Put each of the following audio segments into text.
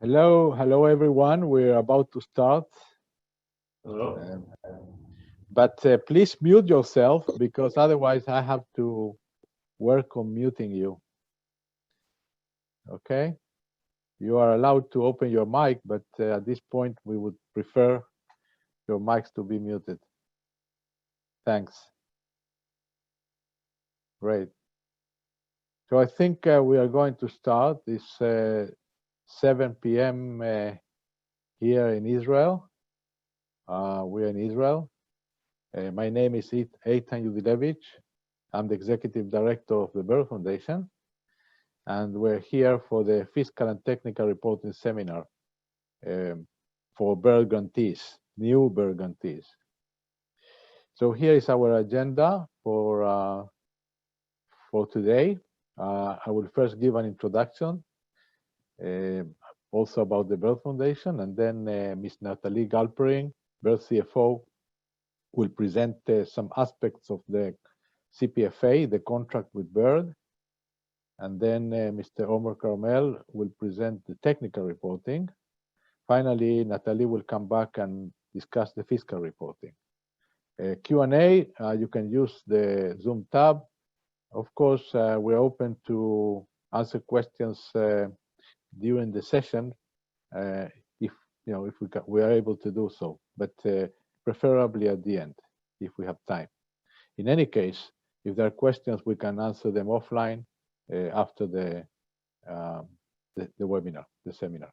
Hello everyone. We're about to start, Hello. um, but please mute yourself because otherwise I have to work on muting you. Okay? You are allowed to open your mic, but at this point we would prefer your mics to be muted. Thanks. Great. So I think we are going to start. It's 7 p.m. Here in Israel. We're in Israel. My name is Eitan Yudilevich. I'm the executive director of the Bird Foundation, and we're here for the Fiscal and Technical Reporting Seminar for bird grantees, new bird grantees. So here is our agenda for today. I will first give an introduction, also about the Bird Foundation, and then Ms. Natalie Galpering, Bird CFO, will present some aspects of the CPFA, the contract with Bird. And then Mr. Omer Carmel will present the technical reporting. Finally, Natalie will come back and discuss the fiscal reporting. Q&A, you can use the Zoom tab. Of course, we're open to answer questions during the session if we are able to do so, but preferably at the end if we have time. In any case, if there are questions, we can answer them offline after the webinar, the seminar.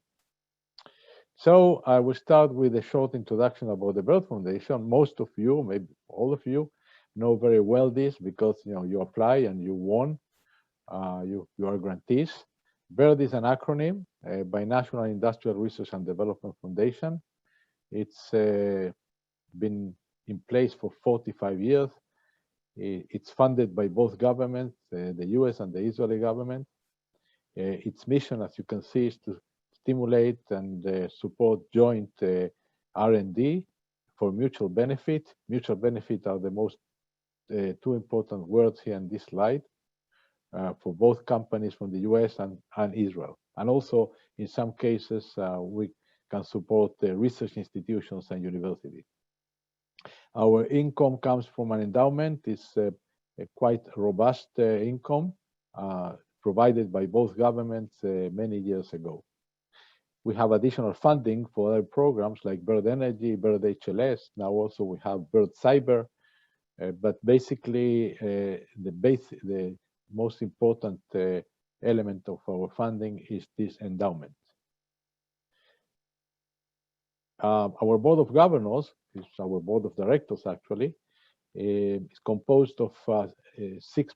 So I will start with a short introduction about the Bird Foundation. Most of you, maybe all of you, know very well this because you apply and you won. You are grantees. BIRD is an acronym by National Industrial Research and Development Foundation. It's been in place for 45 years. It's funded by both governments, the US and the Israeli government. Its mission, as you can see, is to stimulate and support joint R&D for mutual benefit. Mutual benefit are the most two important words here in this slide for both companies from the US and Israel. And also, in some cases, we can support research institutions and universities. Our income comes from an endowment. It's a quite robust income provided by both governments many years ago. We have additional funding for other programs like Bird Energy, Bird HLS. Now also we have Bird Cyber. But basically, the most important element of our funding is this endowment. Our board of governors, is our board of directors actually, is composed of six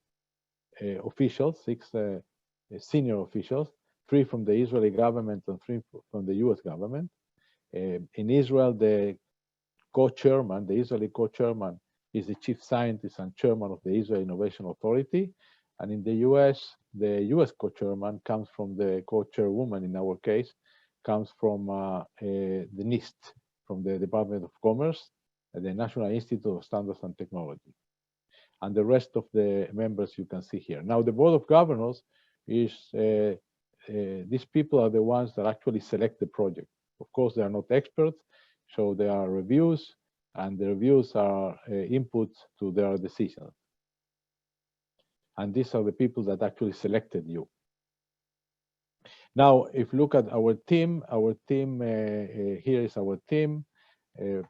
officials, six senior officials, 3 from the Israeli government and 3 from the US government. In Israel, the co-chairman, the Israeli co-chairman, is the chief scientist and chairman of the Israel Innovation Authority. And in the the US co-chairman comes from the co-chairwoman, in our case, comes from the NIST, from the Department of Commerce, the National Institute of Standards and Technology. And the rest of the members you can see here. Now, the Board of Governors is, these people are the ones that actually select the project. Of course, they are not experts, so there are reviews, and the reviews are inputs to their decisions. And these are the people that actually selected you. Now, if you look at our team, here is our team. This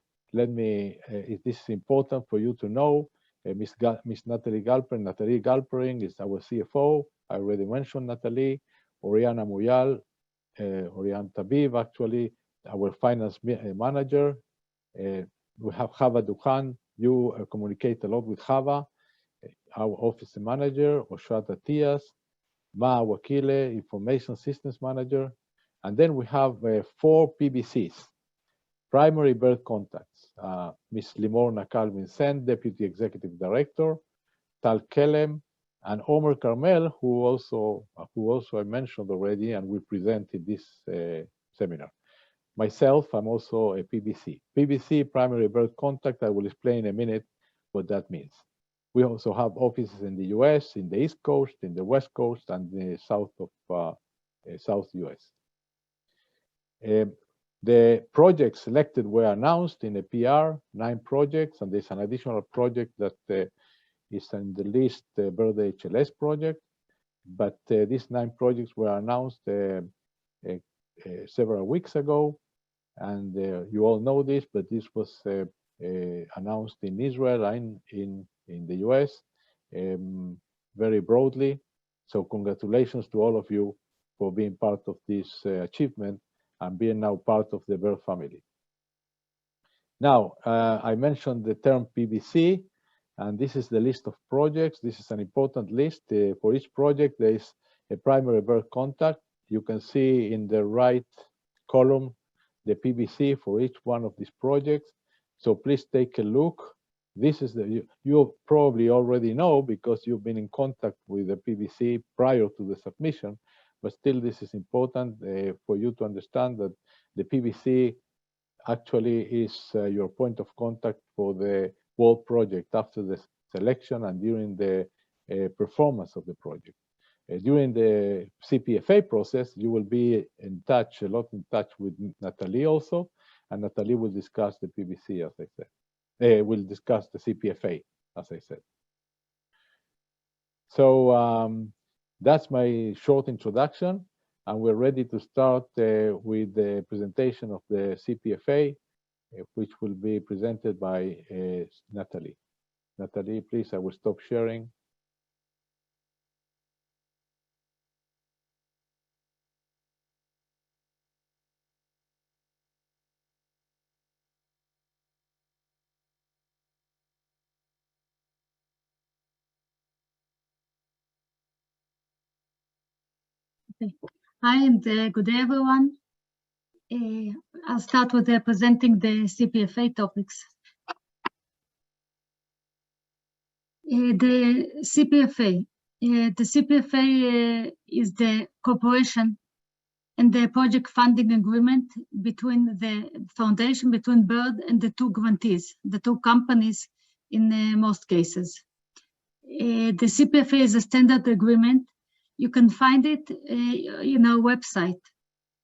is important for you to know. Ms. Natalie Galpering is our CFO. I already mentioned Natalie. Oriana Muyal, Oriana Tabib, actually, our finance manager. We have Chava Dukhan. You communicate a lot with Chava, our office manager, Oshrat Atias, Ma Wakile, information systems manager. And then we have 4 PBCs, primary bird contacts. Ms. Limor Nakal Vincent, deputy executive director, Tal Kelem, and Omer Carmel, who also I mentioned already, and we presented this seminar. Myself, I'm also a PBC. PBC, primary bird contact, I will explain in a minute what that means. We also have offices in the US, in the East Coast, in the West Coast, and the south of South US. The projects selected were announced in a PR, 9 projects, and there's an additional project that is on the list, the Verde HLS project. But these 9 projects were announced several weeks ago, and you all know this, but this was announced in Israel and in the US very broadly. So congratulations to all of you for being part of this achievement and being now part of the Bird family. Now, I mentioned the term PBC, and this is the list of projects. This is an important list. For each project, there is a primary bird contact. You can see in the right column the PBC for each one of these projects. So please take a look. This is you probably already know because you've been in contact with the PBC prior to the submission, but still this is important for you to understand that the PBC actually is your point of contact for the whole project after the selection and during the performance of the project. During the CPFA process, you will be in touch, a lot in touch with Natalie also, and Natalie will discuss the PBC, as I said. We'll discuss the CPFA, as I said. So that's my short introduction, and we're ready to start with the presentation of the CPFA, which will be presented by Natalie. Natalie, please, I will stop sharing. Hi, and good day, everyone. I'll start with presenting the CPFA topics. The CPFA. The CPFA is the cooperation and the project funding agreement between the foundation, between BIRD and the 2 grantees, the 2 companies in most cases. The CPFA is a standard agreement. You can find it in our website.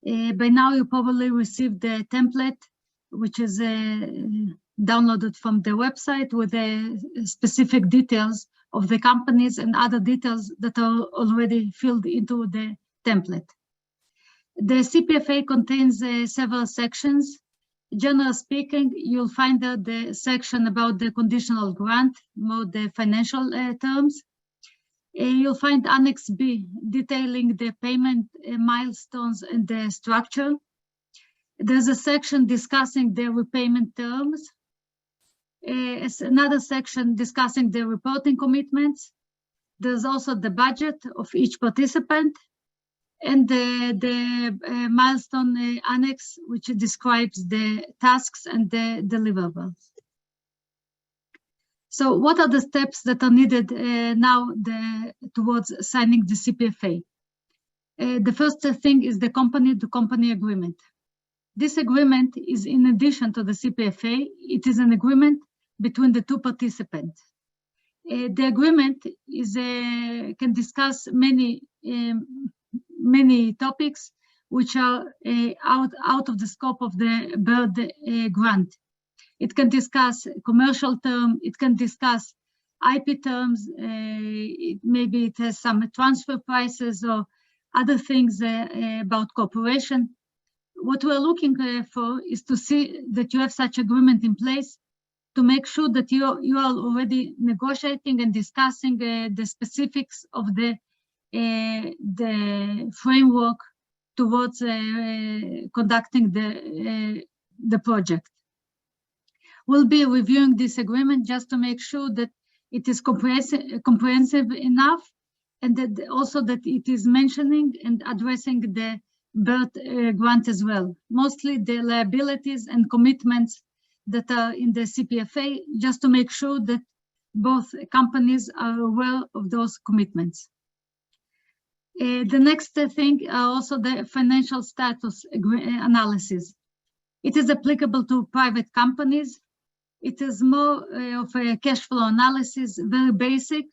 By now, you probably received the template, which is downloaded from the website with the specific details of the companies and other details that are already filled into the template. The CPFA contains several sections. Generally speaking, you'll find the section about the conditional grant, more the financial terms. You'll find Annex B detailing the payment milestones and the structure. There's a section discussing the repayment terms. Another section discussing the reporting commitments. There's also the budget of each participant and the milestone annex, which describes the tasks and the deliverables. So what are the steps that are needed now towards signing the CPFA? The first thing is the company-to-company agreement. This agreement is in addition to the CPFA. It is an agreement between the 2 participants. The agreement can discuss many topics which are out of the scope of the BIRD grant. It can discuss commercial term, it can discuss IP terms, maybe it has some transfer prices or other things about cooperation. What we're looking for is to see that you have such agreement in place to make sure that you are already negotiating and discussing the specifics of the framework towards conducting the project. We'll be reviewing this agreement just to make sure that it is comprehensive enough, and that also that it is mentioning and addressing the BIRD grant as well. Mostly the liabilities and commitments that are in the CPFA, just to make sure that both companies are aware of those commitments. The next thing are also the financial status analysis. It is applicable to private companies. It is more of a cash flow analysis, very basic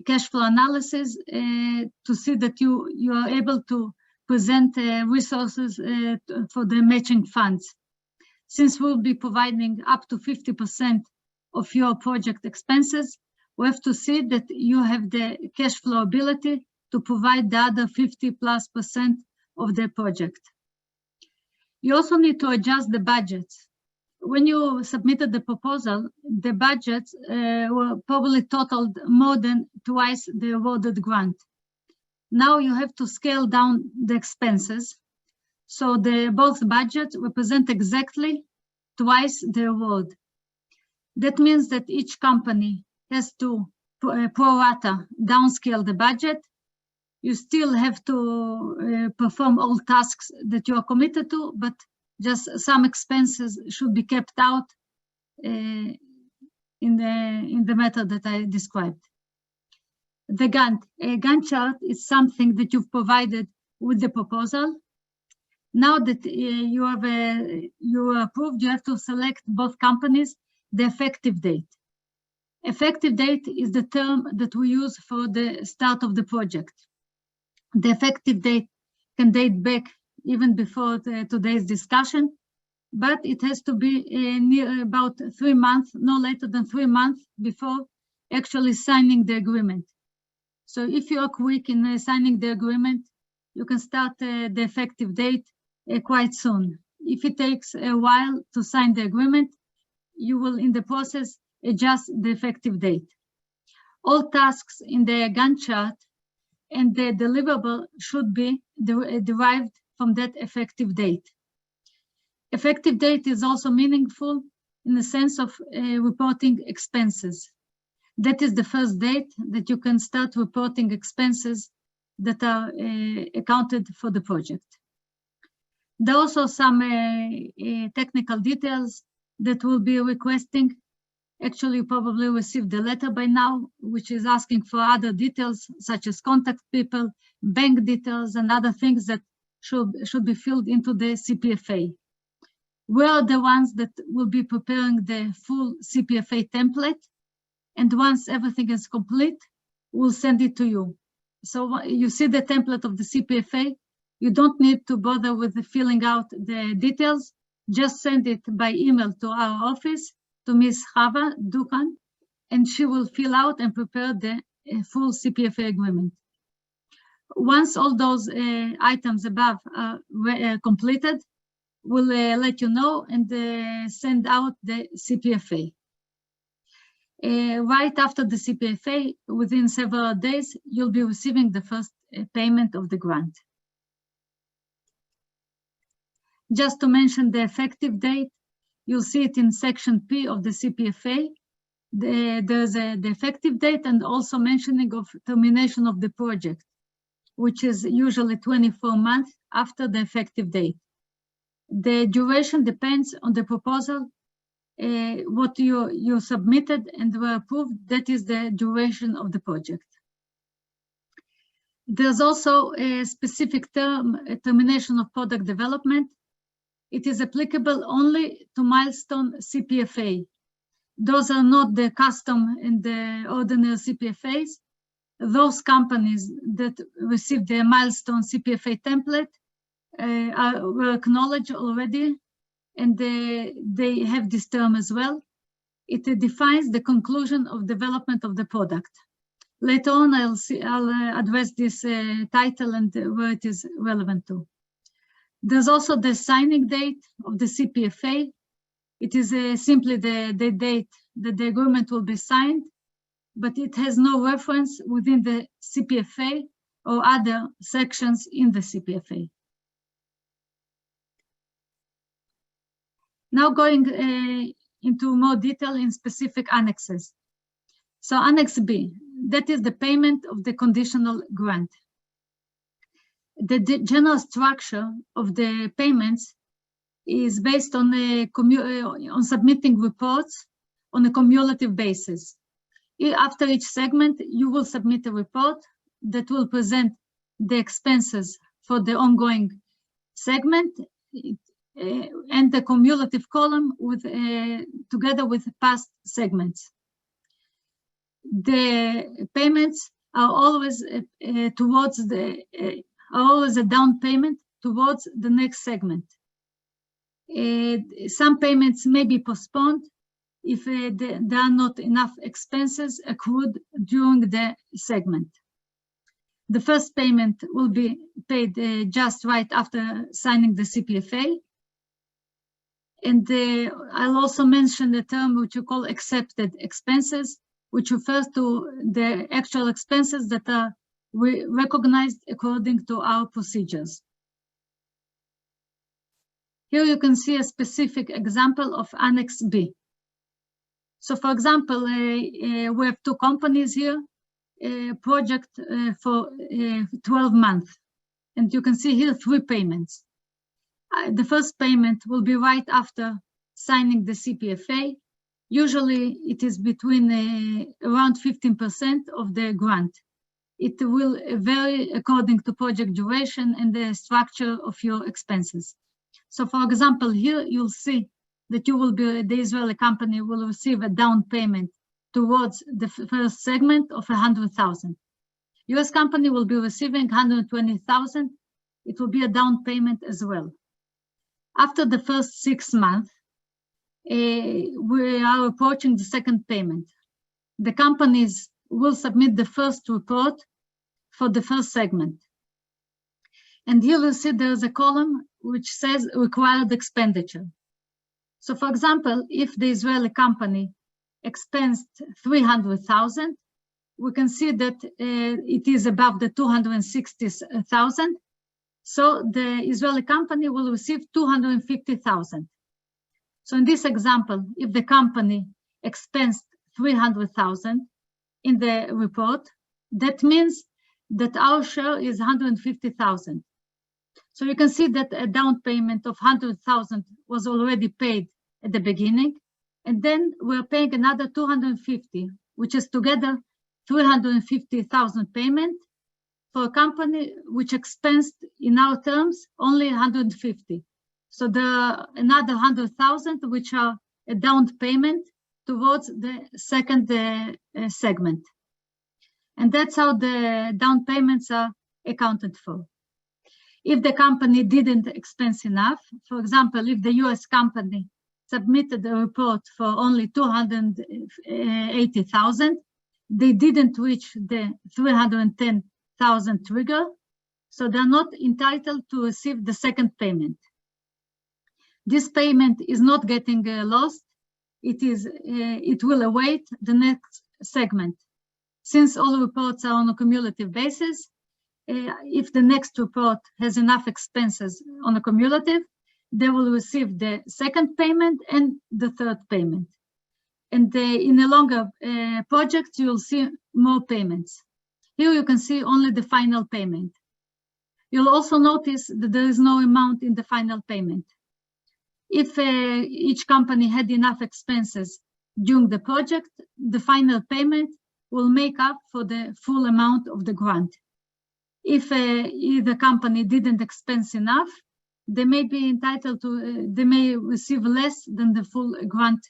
cash flow analysis to see that you are able to present resources for the matching funds. Since we'll be providing up to 50% of your project expenses, we have to see that you have the cash flow ability to provide the other 50+% of the project. You also need to adjust the budgets. When you submitted the proposal, the budgets were probably totaled more than twice the awarded grant. Now you have to scale down the expenses. So both budgets represent exactly twice the award. That means that each company has to pro rata downscale the budget. You still have to perform all tasks that you are committed to, but just some expenses should be kept out in the method that I described. The Gantt chart is something that you've provided with the proposal. Now that you are approved, you have to select both companies, the effective date. Effective date is the term that we use for the start of the project. The effective date can date back even before today's discussion, but it has to be near about 3 months, no later than 3 months before actually signing the agreement. So if you are quick in signing the agreement, you can start the effective date quite soon. If it takes a while to sign the agreement, you will in the process adjust the effective date. All tasks in the Gantt chart and the deliverable should be derived from that effective date. Effective date is also meaningful in the sense of reporting expenses. That is the first date that you can start reporting expenses that are accounted for the project. There are also some technical details that we'll be requesting. Actually, you probably received the letter by now, which is asking for other details such as contact people, bank details, and other things that should be filled into the CPFA. We're the ones that will be preparing the full CPFA template, and once everything is complete, we'll send it to you. So you see the template of the CPFA. You don't need to bother with filling out the details. Just send it by email to our office, to Ms. Chava Dukan, and she will fill out and prepare the full CPFA agreement. Once all those items above are completed, we'll let you know and send out the CPFA. Right after the CPFA, within several days, you'll be receiving the first payment of the grant. Just to mention the effective date, you'll see it in section P of the CPFA. There's the effective date and also mentioning of termination of the project, which is usually 24 months after the effective date. The duration depends on the proposal, what you submitted and were approved. That is the duration of the project. There's also a specific term, termination of product development. It is applicable only to milestone CPFA. Those are not the custom and the ordinary CPFAs. Those companies that received the milestone CPFA template were acknowledged already, and they have this term as well. It defines the conclusion of development of the product. Later on, I'll address this title and where it is relevant to. There's also the signing date of the CPFA. It is simply the date that the agreement will be signed, but it has no reference within the CPFA or other sections in the CPFA. Now going into more detail in specific annexes. So Annex B, that is the payment of the conditional grant. The general structure of the payments is based on submitting reports on a cumulative basis. After each segment, you will submit a report that will present the expenses for the ongoing segment and the cumulative column together with past segments. The payments are always towards the are always a down payment towards the next segment. Some payments may be postponed if there are not enough expenses accrued during the segment. The first payment will be paid just right after signing the CPFA. And I'll also mention the term which you call accepted expenses, which refers to the actual expenses that are recognized according to our procedures. Here you can see a specific example of Annex B. So for example, we have two companies here, a project for 12 months. And you can see here 3 payments. The first payment will be right after signing the CPFA. Usually it is between around 15% of the grant. It will vary according to project duration and the structure of your expenses. So for example, here you'll see that the Israeli company will receive a down payment towards the first segment of 100,000. US company will be receiving 120,000. It will be a down payment as well. After the first 6 months, we are approaching the second payment. The companies will submit the first report for the first segment. And here you'll see there's a column which says required expenditure. So for example, if the Israeli company expensed 300,000, we can see that it is above the 260,000. So the Israeli company will receive 250,000. So in this example, if the company expensed 300,000 in the report, that means that our share is 150,000. So you can see that a down payment of 100,000 was already paid at the beginning, and then we're paying another 250, which is together 350,000 payment for a company which expensed in our terms only 150. So there are another 100,000 which are a down payment towards the second segment. And that's how the down payments are accounted for. If the company didn't expense enough, for example, if the US company submitted a report for only 280,000, they didn't reach the 310,000 trigger, so they're not entitled to receive the second payment. This payment is not getting lost. It will await the next segment. Since all reports are on a cumulative basis, if the next report has enough expenses on a cumulative, they will receive the second payment and the third payment. And in a longer project, you'll see more payments. Here you can see only the final payment. You'll also notice that there is no amount in the final payment. If each company had enough expenses during the project, the final payment will make up for the full amount of the grant. If the company didn't expense enough, they may be entitled to, they may receive less than the full grant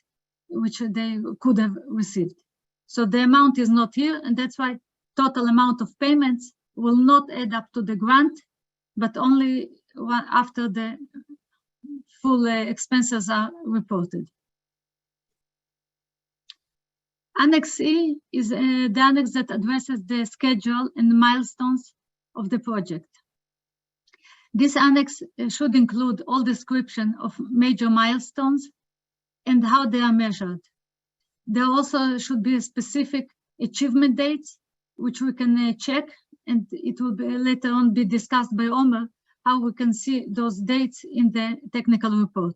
which they could have received. So the amount is not here, and that's why total amount of payments will not add up to the grant, but only after the full expenses are reported. Annex E is the annex that addresses the schedule and milestones of the project. This annex should include all description of major milestones and how they are measured. There also should be specific achievement dates, which we can check, and it will be later on be discussed by Omer, how we can see those dates in the technical report.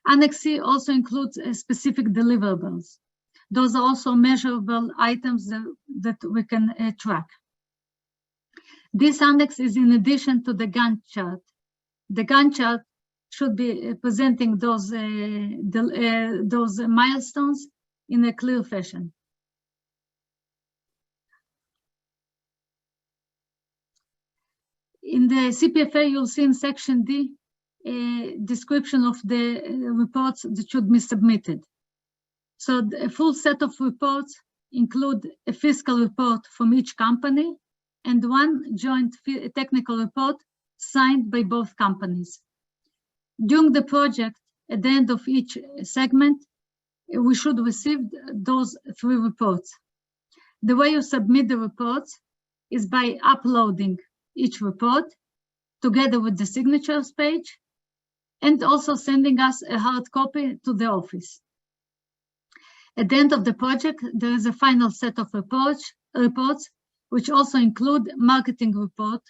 Annex C also includes specific deliverables. Those are also measurable items that we can track. This annex is in addition to the Gantt chart. The Gantt chart should be presenting those milestones in a clear fashion. In the CPFA, you'll see in section D a description of the reports that should be submitted. So the full set of reports include a fiscal report from each company, and one joint technical report signed by both companies. During the project, at the end of each segment, we should receive those 3 reports. The way you submit the reports is by uploading each report together with the signatures page, and also sending us a hard copy to the office. At the end of the project, there is a final set of reports which also include marketing report,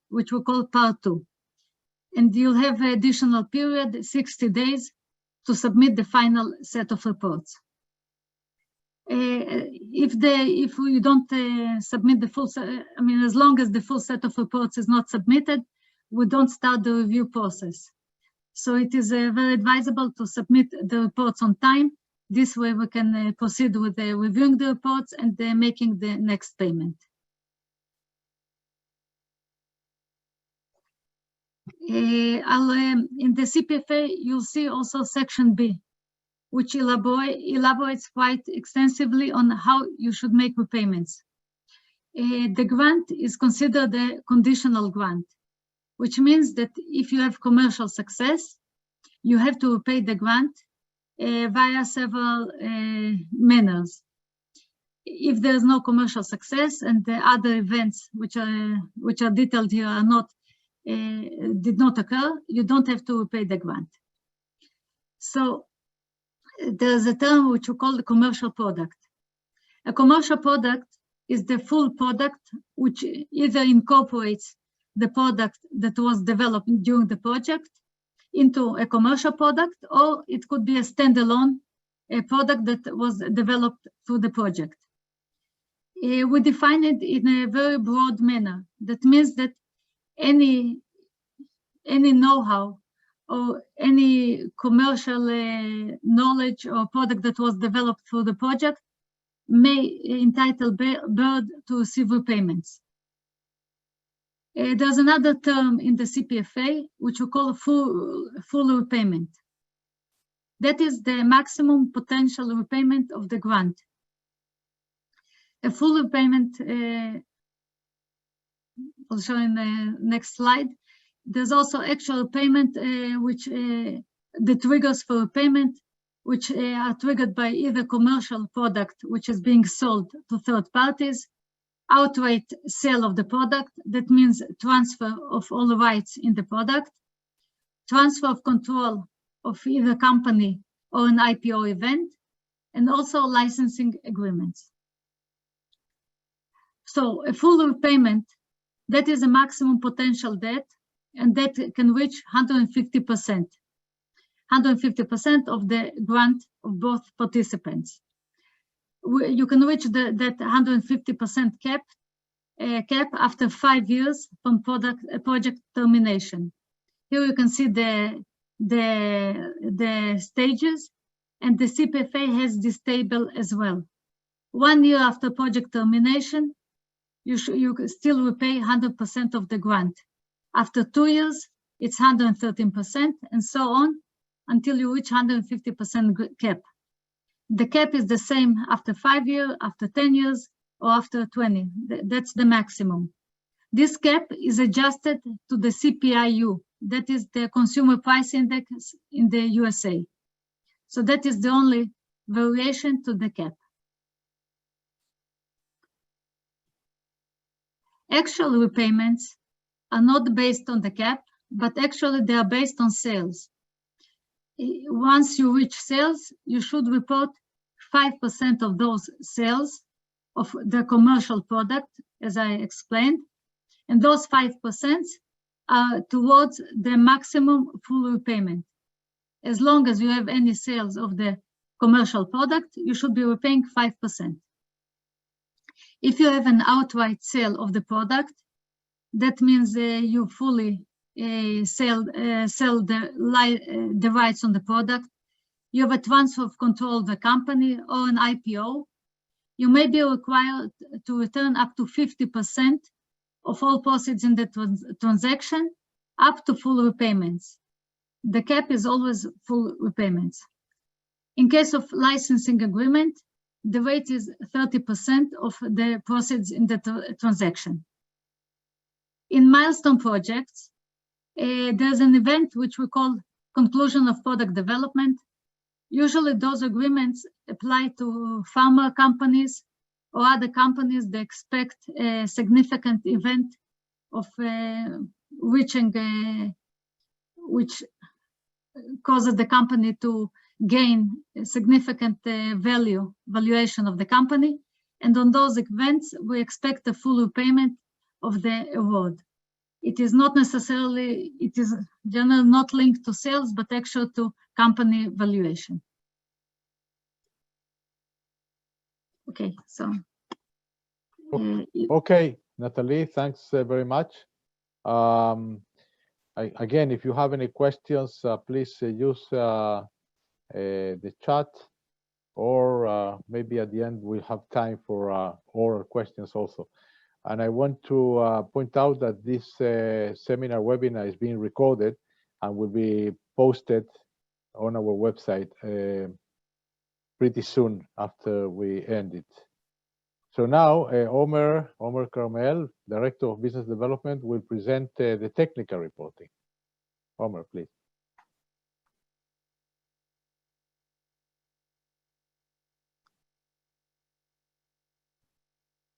which we call part 2. And you'll have an additional period, 60 days, to submit the final set of reports. If we don't submit the full set, as long as the full set of reports is not submitted, we don't start the review process. So it is very advisable to submit the reports on time. This way we can proceed with reviewing the reports and making the next payment. In the CPFA, you'll see also section B, which elaborates quite extensively on how you should make repayments. The grant is considered a conditional grant, which means that if you have commercial success, you have to repay the grant via several manners. If there's no commercial success and the other events which are detailed here are not did not occur, you don't have to repay the grant. So there's a term which we call the commercial product. A commercial product is the full product which either incorporates the product that was developed during the project into a commercial product, or it could be a standalone product that was developed through the project. We define it in a very broad manner. That means that any know-how or any commercial knowledge or product that was developed through the project may entitle BIRD to receive repayments. There's another term in the CPFA which we call full repayment. That is the maximum potential repayment of the grant. A full repayment, I'll show in the next slide. There's also actual payment, the triggers for repayment, which are triggered by either commercial product, which is being sold to third parties, outright sale of the product, that means transfer of all the rights in the product, transfer of control of either company or an IPO event, and also licensing agreements. So a full repayment, that is a maximum potential debt, and that can reach 150%. 150% of the grant of both participants. You can reach that 150% cap after 5 years from project termination. Here you can see the stages, and the CPFA has this table as well. 1 year after project termination, you still repay 100% of the grant. After 2 years, it's 113%, and so on until you reach 150% cap. The cap is the same after 5 years, after 10 years, or after 20. That's the maximum. This cap is adjusted to the CPIU, that is the Consumer Price Index in the USA. So that is the only variation to the cap. Actual repayments are not based on the cap, but actually they are based on sales. Once you reach sales, you should report 5% of those sales of the commercial product, as I explained, and those 5% are towards the maximum full repayment. As long as you have any sales of the commercial product, you should be repaying 5%. If you have an outright sale of the product, that means you fully sell the rights on the product. You have a transfer of control of the company or an IPO. You may be required to return up to 50% of all proceeds in the transaction, up to full repayments. The cap is always full repayments. In case of licensing agreement, the rate is 30% of the proceeds in the transaction. In milestone projects, there's an event which we call conclusion of product development. Usually those agreements apply to pharma companies or other companies that expect a significant event of reaching, which causes the company to gain a significant valuation of the company. And on those events, we expect a full repayment of the award. It is not necessarily, it is generally not linked to sales, but actually to company valuation. Okay, so. Okay, Natalie, thanks very much. Again, if you have any questions, please use the chat, or maybe at the end we'll have time for oral questions also. And I want to point out that this seminar webinar is being recorded and will be posted on our website pretty soon after we end it. So now, Omer Carmel, Director of Business Development, will present the technical reporting. Omer, please.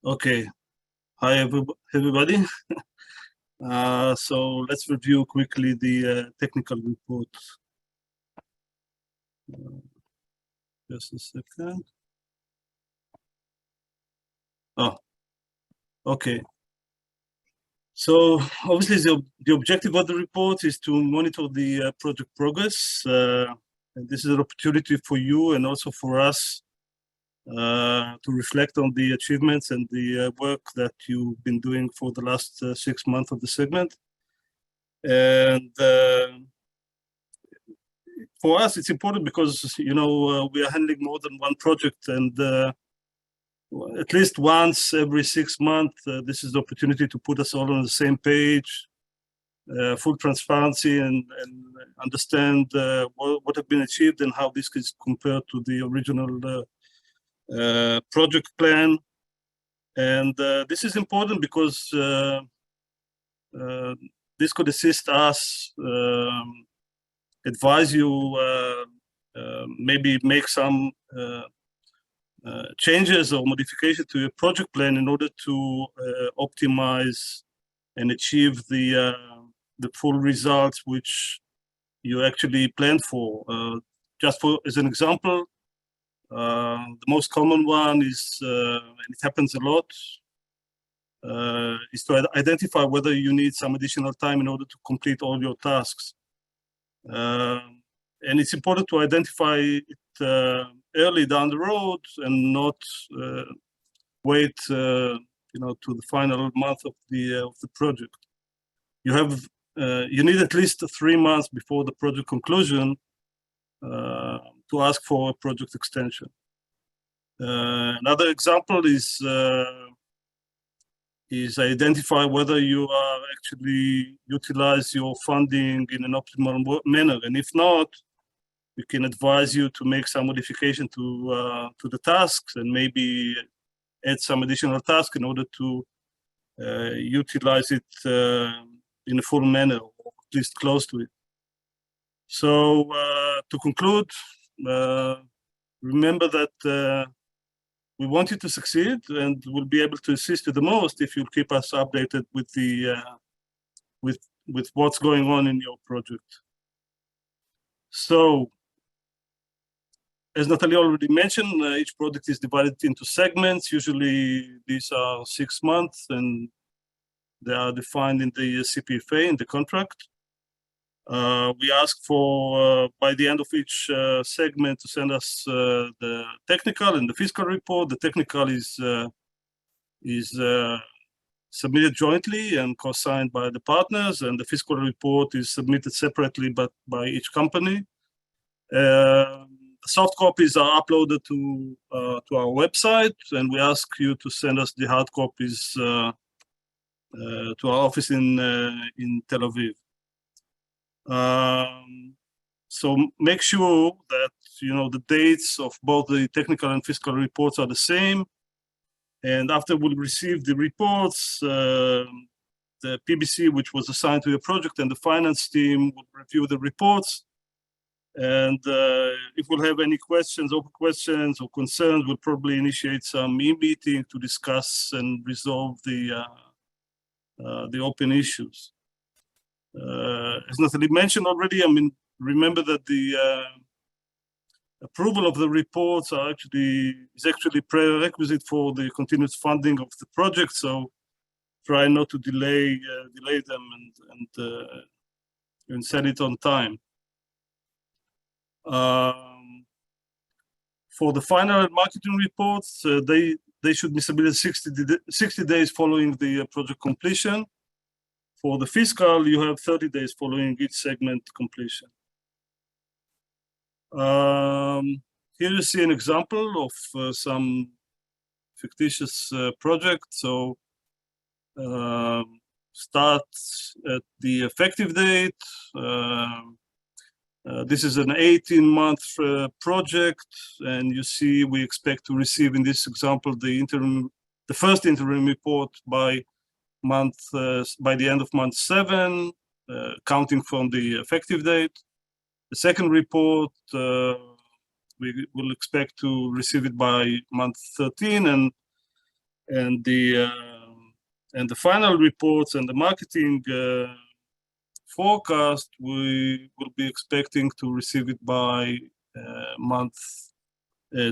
Okay. Hi, everybody. So let's review quickly the technical report. Just a second. Oh, okay. So obviously the objective of the report is to monitor the project progress. And this is an opportunity for you and also for us to reflect on the achievements and the work that you've been doing for the last 6 months of the segment. And for us, it's important because, you know, we are handling more than one project, and at least once every 6 months, this is the opportunity to put us all on the same page, full transparency, and understand what have been achieved and how this is compared to the original project plan. And this is important because this could assist us, advise you, maybe make some changes or modification to your project plan in order to optimize and achieve the full results which you actually planned for. Just for as an example, the most common one is, and it happens a lot, is to identify whether you need some additional time in order to complete all your tasks. And it's important to identify it early down the road and not wait, you know, to the final month of the project. You need at least 3 months before the project conclusion to ask for a project extension. Another example is identify whether you are actually utilize your funding in an optimal manner, and if not, we can advise you to make some modification to the tasks and maybe add some additional tasks in order to utilize it in a full manner, or at least close to it. So to conclude, remember that we want you to succeed, and we'll be able to assist you the most if you keep us updated with the with what's going on in your project. So, as Natalie already mentioned, each project is divided into segments. Usually these are 6 months, and they are defined in the CPFA, in the contract. We ask for, by the end of each segment, to send us the technical and the fiscal report. The technical is submitted jointly and co-signed by the partners, and the fiscal report is submitted separately but by each company. The soft copies are uploaded to our website, and we ask you to send us the hard copies to our office in Tel Aviv. So make sure that, you know, the dates of both the technical and fiscal reports are the same. And after we receive the reports, the PBC, which was assigned to your project, and the finance team will review the reports. And if we'll have any questions, open questions or concerns, we'll probably initiate some e-meeting to discuss and resolve the open issues. As Natalie mentioned already, I mean, remember that the approval of the reports is actually prerequisite for the continuous funding of the project. So try not to delay them and send it on time. For the final marketing reports, they should be submitted 60 days following the project completion. For the fiscal, you have 30 days following each segment completion. Here you see an example of some fictitious project. So start at the effective date. This is an 18-month project, and you see we expect to receive in this example the first interim report by the end of month 7, counting from the effective date. The second report we will expect to receive it by month 13, and the final reports and the marketing forecast, we will be expecting to receive it by month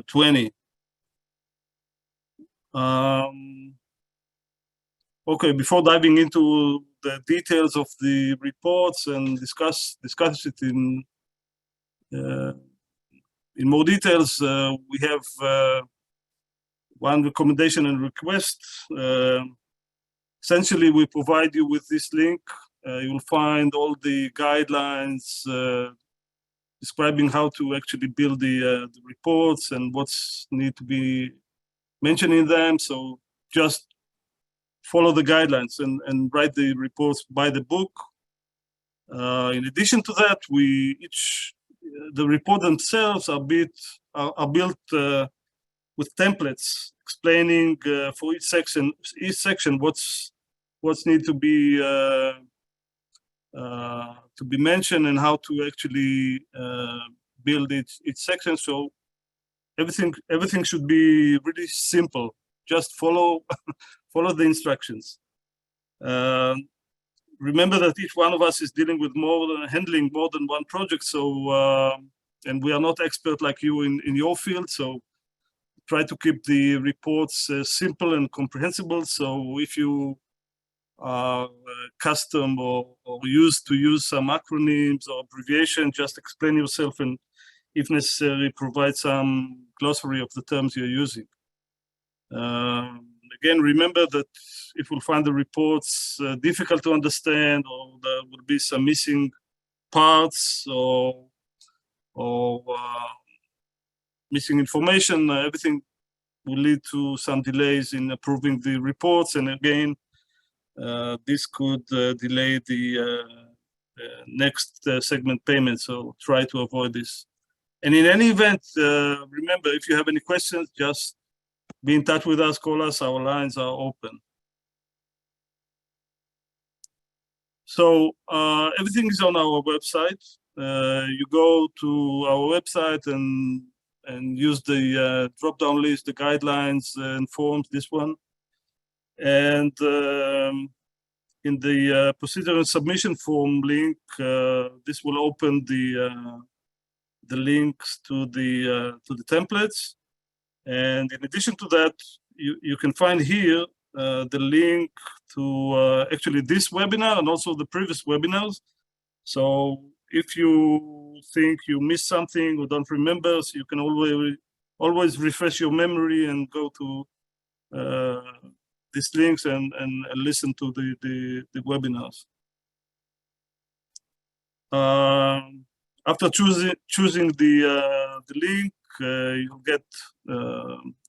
20. Okay, before diving into the details of the reports and discuss it in more details, we have one recommendation and request. Essentially, we provide you with this link. You will find all the guidelines describing how to actually build the reports and what's need to be mentioned in them. So just follow the guidelines and write the reports by the book. In addition to that, the report themselves are built with templates explaining for each section what's need to be mentioned and how to actually build each section. So everything should be really simple. Just follow the instructions. Remember that each one of us is dealing with handling more than one project. So and we are not expert like you in your field. So try to keep the reports simple and comprehensible. So if you are custom or used to use some acronyms or abbreviation, just explain yourself and, if necessary, provide some glossary of the terms you're using. Again, remember that if we'll find the reports difficult to understand, or there will be some missing parts or missing information, everything will lead to some delays in approving the reports. And again, this could delay the next segment payment. So try to avoid this. And in any event, remember, if you have any questions, just be in touch with us, call us, our lines are open. So everything is on our website. You go to our website and use the drop-down list, the guidelines and forms, this one. And in the procedure and submission form link, this will open the links to the templates. And in addition to that, you can find here the link to actually this webinar and also the previous webinars. So if you think you missed something or don't remember, so you can always refresh your memory and go to these links and listen to the webinars. After choosing the link, you'll get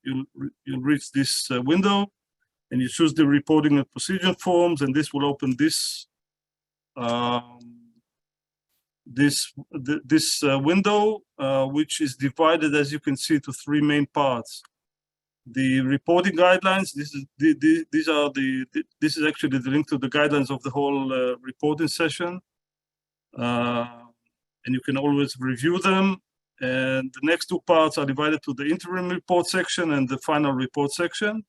you'll reach this window, and you choose the reporting and procedure forms, and this will open this window, which is divided, as you can see, to 3 main parts. The reporting guidelines. This is actually the link to the guidelines of the whole reporting session, and you can always review them. And the next two parts are divided to the interim report section and the final report section.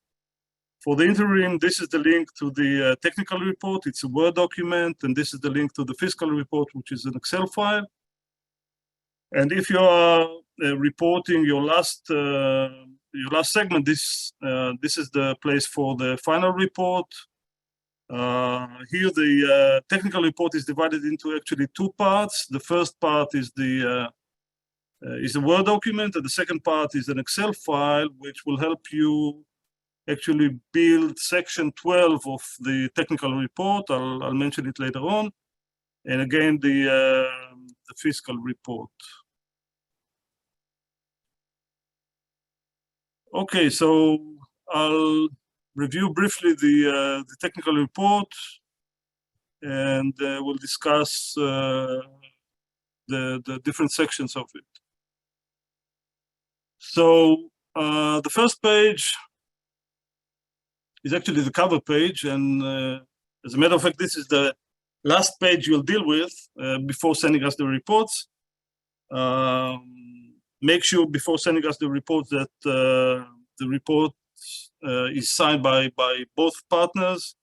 For the interim, this is the link to the technical report. It's a Word document, and this is the link to the fiscal report, which is an Excel file. And if you are reporting your last segment, this is the place for the final report. Here, the technical report is divided into actually two parts. The first part is a Word document, and the second part is an Excel file, which will help you actually build section 12 of the technical report. I'll mention it later on. And again, the fiscal report. Okay, so I'll review briefly the technical report, and we'll discuss the different sections of it. So the first page is actually the cover page, and as a matter of fact, this is the last page you'll deal with before sending us the reports. Make sure before sending us the report that the report is signed by both partners.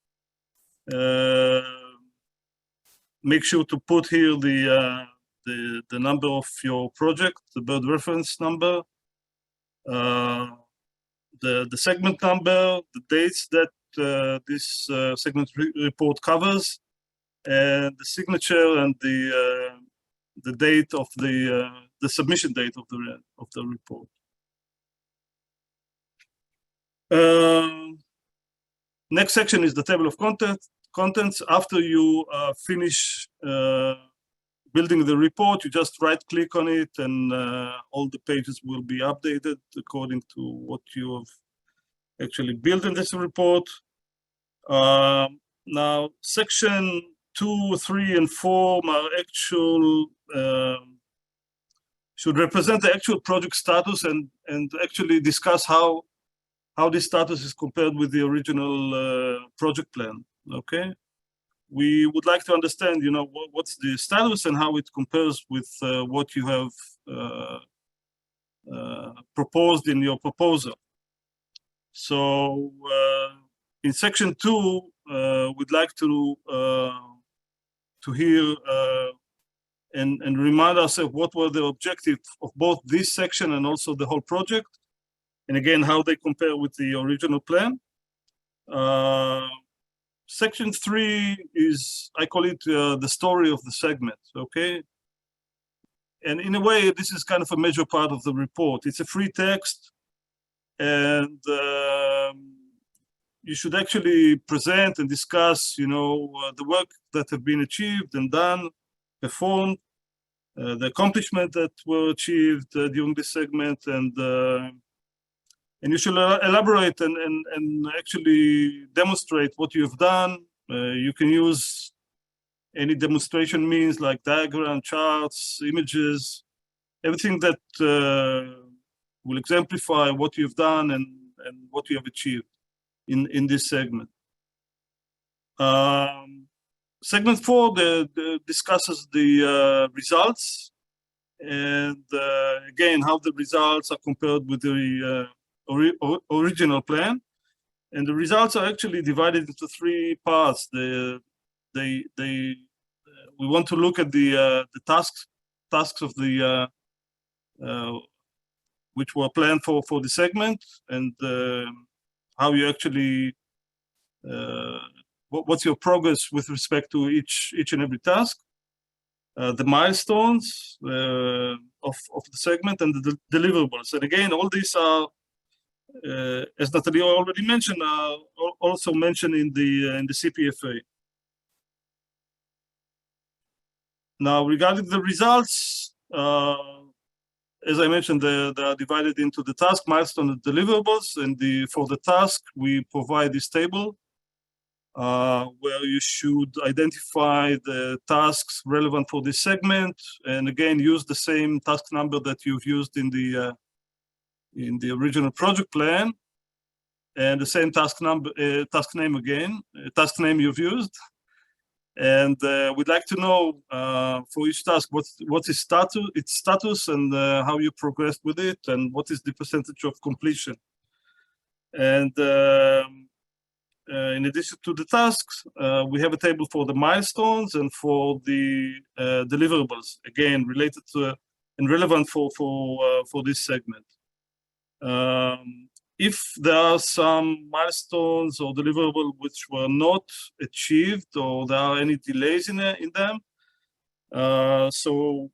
Make sure to put here the number of your project, the bird reference number, the segment number, the dates that this segment report covers, and the signature and the date of the submission date of the report. Next section is the table of contents. After you finish building the report, you just right-click on it, and all the pages will be updated according to what you have actually built in this report. Now, section 2, 3, and 4 are actual, should represent the actual project status and actually discuss how this status is compared with the original project plan. Okay, we would like to understand, what's the status and how it compares with what you have proposed in your proposal. So in section 2, we'd like to hear and remind ourselves what were the objectives of both this section and also the whole project, and again how they compare with the original plan. Section 3 is, I call it the story of the segment, okay? And in a way, this is kind of a major part of the report. It's a free text, and you should actually present and discuss, the work that have been achieved and done, performed, the accomplishment that were achieved during this segment, and you should elaborate and actually demonstrate what you have done. You can use any demonstration means like diagram, charts, images, everything that will exemplify what you've done and what you have achieved in this segment. Segment 4 discusses the results, and again, how the results are compared with the original plan. And the results are actually divided into 3 parts. We want to look at the tasks of the which were planned for the segment, and how you actually what's your progress with respect to each and every task, the milestones of the segment, and the deliverables. And again, all these are, as Natalie already mentioned, are also mentioned in the CPFA. Now, regarding the results, as I mentioned, they are divided into the task, milestone, and deliverables. And for the task, we provide this table where you should identify the tasks relevant for this segment, and again, use the same task number that you've used in the original project plan. and the same task name again, task name you've used. And we'd like to know for each task what is its status and how you progressed with it, and what is the percentage of completion. And in addition to the tasks, we have a table for the milestones and for the deliverables, again related to and relevant for this segment. If there are some milestones or deliverables which were not achieved, or there are any delays in them, so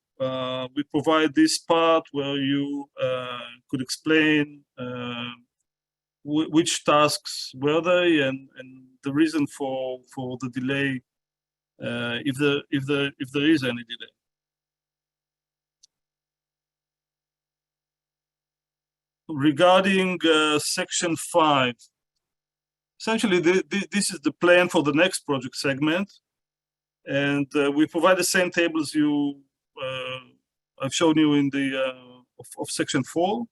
we provide this part where you could explain which tasks were they, and the reason for the delay, if there is any delay. Regarding section 5, essentially this is the plan for the next project segment, and we provide the same tables I've shown you in the of section 4,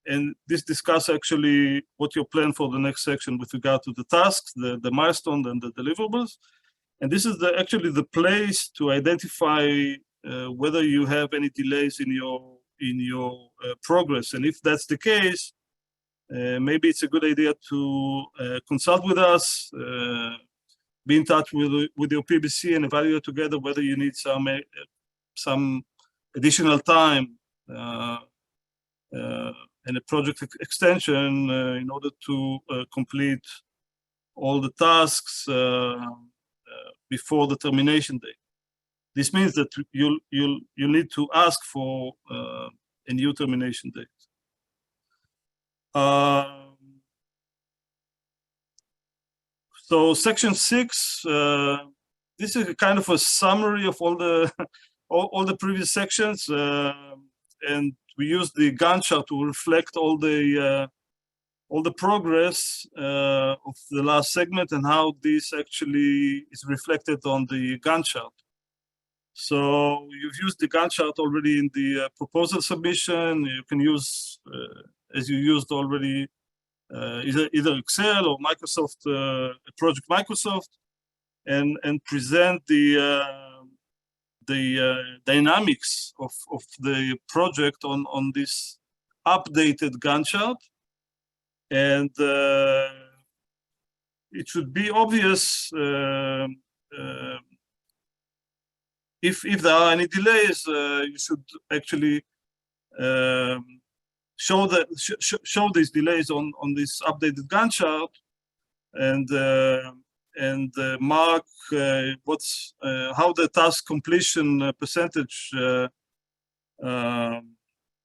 and this discuss actually what your plan for the next section with regard to the tasks, the milestone, and the deliverables. And this is actually the place to identify whether you have any delays in your progress. And if that's the case, maybe it's a good idea to consult with us, be in touch with your PBC, and evaluate together whether you need some additional time and a project extension in order to complete all the tasks before the termination date. This means that you'll need to ask for a new termination date. So section 6, this is a kind of a summary of all the previous sections, and we use the Gantt chart to reflect all the progress of the last segment and how this actually is reflected on the Gantt chart. So you've used the Gantt chart already in the proposal submission. You can use, as you used already, either Excel or Microsoft, Project Microsoft, and present the dynamics of the project on this updated Gantt chart. And it should be obvious if there are any delays, you should actually show these delays on this updated Gantt chart, and mark how the task completion percentage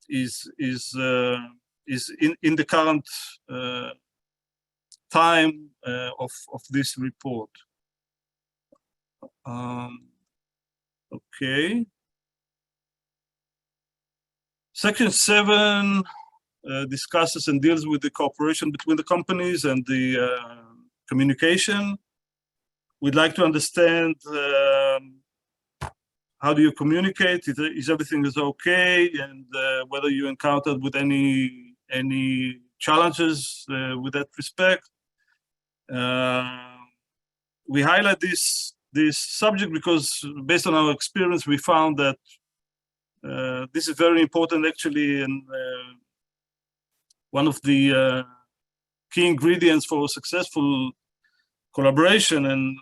is in the current time of this report. Okay. Section 7 discusses and deals with the cooperation between the companies and the communication. We'd like to understand how do you communicate? Is everything okay, and whether you encountered with any challenges with that respect. We highlight this subject because, based on our experience, we found that this is very important actually, and one of the key ingredients for a successful collaboration and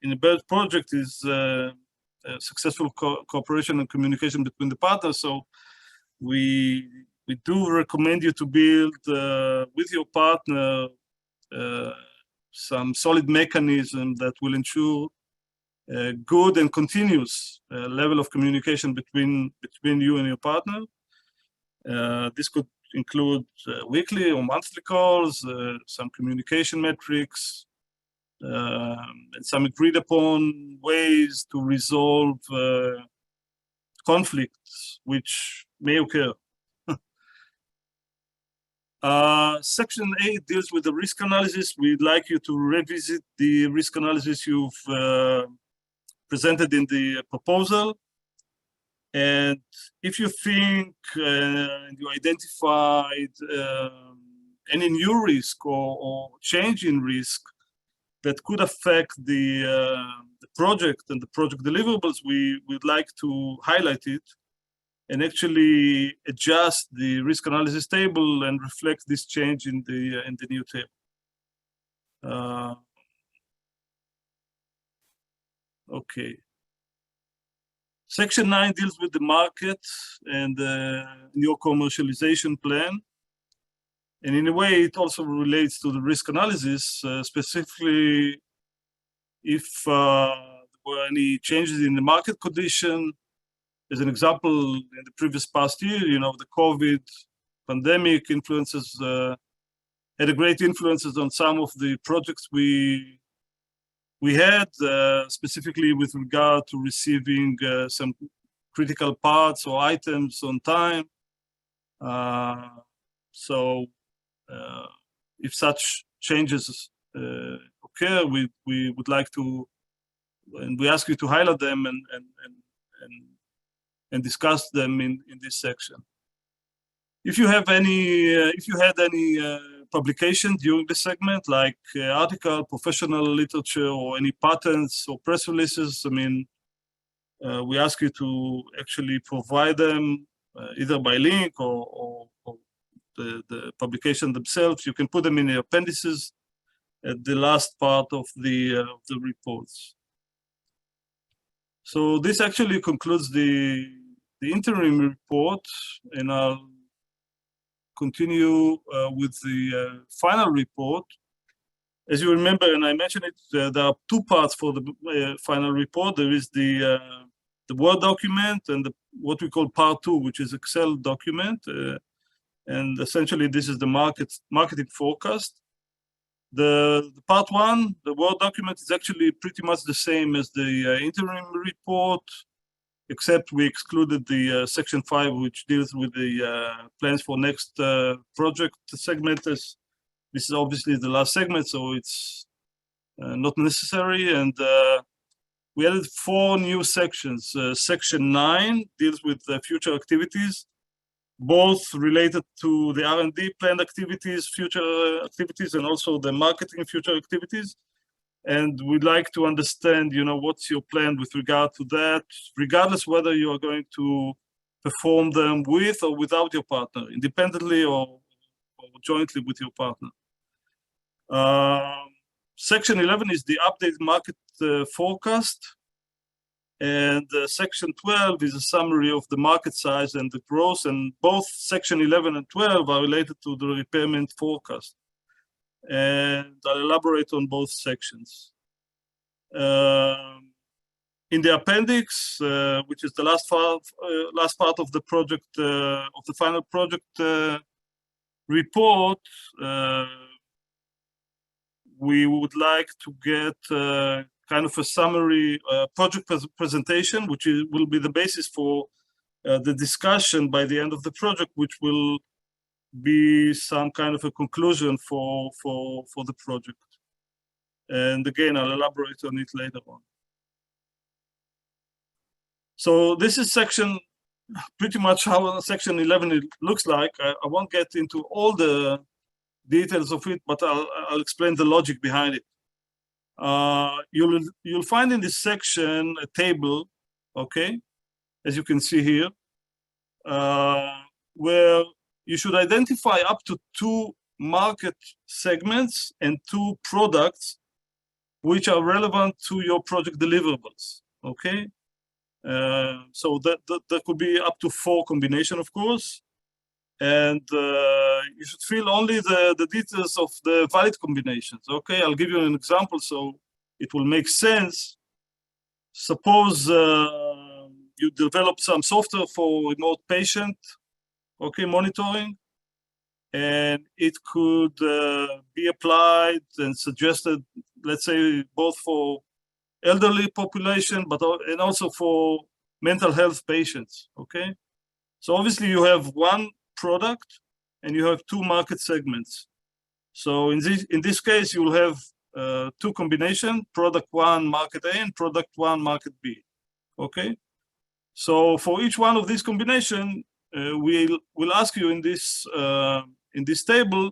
in a BERT project is successful cooperation and communication between the partners. So we do recommend you to build with your partner some solid mechanism that will ensure good and continuous level of communication between you and your partner. This could include weekly or monthly calls, some communication metrics, and some agreed upon ways to resolve conflicts which may occur. Section 8 deals with the risk analysis. We'd like you to revisit the risk analysis you've presented in the proposal. And if you think and you identified any new risk or change in risk that could affect the project and the project deliverables, we would like to highlight it and actually adjust the risk analysis table and reflect this change in the new table. Okay. Section 9 deals with the market and your commercialization plan. And in a way, it also relates to the risk analysis, specifically if there were any changes in the market condition. As an example, in the previous past year, the COVID pandemic influences had a great influences on some of the projects we had, specifically with regard to receiving some critical parts or items on time. So if such changes occur, we would like to, and we ask you to highlight them and discuss them in this section. If you have any, if you had any publication during the segment, like article, professional literature, or any patents or press releases, I mean, we ask you to actually provide them either by link or the publication themselves. You can put them in the appendices at the last part of the reports. So this actually concludes the interim report, and I'll continue with the final report. As you remember, and I mentioned it, there are two parts for the final report. There is the Word document and what we call part 2, which is Excel document. And essentially, this is the marketing forecast. The part 1, the Word document, is actually pretty much the same as the interim report, except we excluded the section 5, which deals with the plans for next project segment. This is obviously the last segment, so it's not necessary. And we added 4 new sections. Section 9 deals with future activities, both related to the R&D planned activities, future activities, and also the marketing future activities. And we'd like to understand, what's your plan with regard to that, regardless whether you are going to perform them with or without your partner, independently or jointly with your partner. Section 11 is the updated market forecast. And section 12 is a summary of the market size and the growth. And both section 11 and 12 are related to the repairment forecast. And I'll elaborate on both sections. In the appendix, which is the last part of the project, of the final project report, we would like to get kind of a summary project presentation, which will be the basis for the discussion by the end of the project, which will be some kind of a conclusion for the project. And again, I'll elaborate on it later on. So this is pretty much how section 11 looks like. I won't get into all the details of it, but I'll explain the logic behind it. You'll find in this section a table, okay, as you can see here, where you should identify up to 2 market segments and 2 products which are relevant to your project deliverables, okay? So that could be up to 4 combination, of course. And you should fill only the details of the valid combinations, okay? I'll give you an example so it will make sense. Suppose you develop some software for remote patient, okay, monitoring, and it could be applied and suggested, let's say, both for elderly population, and also for mental health patients, okay? So obviously you have 1 product and you have 2 market segments. So in this case, you will have 2 combination, product 1, market A, and product 1, market B, okay? So for each one of these combination, we'll ask you in this table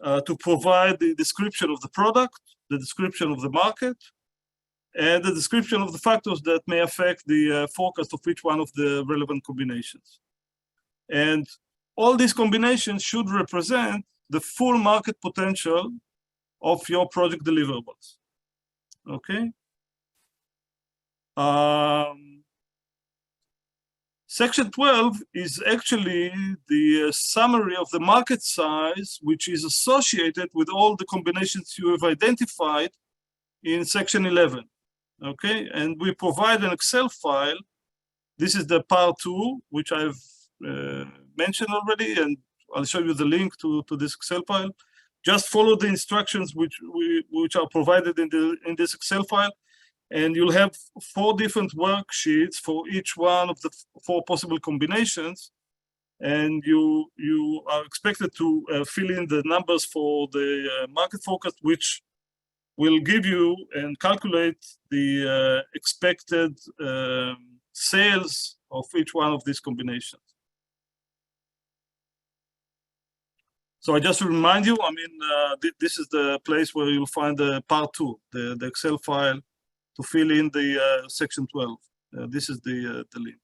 to provide the description of the product, the description of the market, and the description of the factors that may affect the forecast of each one of the relevant combinations. And all these combinations should represent the full market potential of your project deliverables. Okay. Section 12 is actually the summary of the market size, which is associated with all the combinations you have identified in section 11. Okay, and we provide an Excel file. This is the part 2, which I've mentioned already, and I'll show you the link to this Excel file. Just follow the instructions which are provided in this Excel file, and you'll have 4 different worksheets for each one of the 4 possible combinations, and you are expected to fill in the numbers for the market forecast, which will give you and calculate the expected sales of each one of these combinations. So I just remind you, I mean, this is the place where you'll find the part 2, the Excel file to fill in the section 12. This is the link.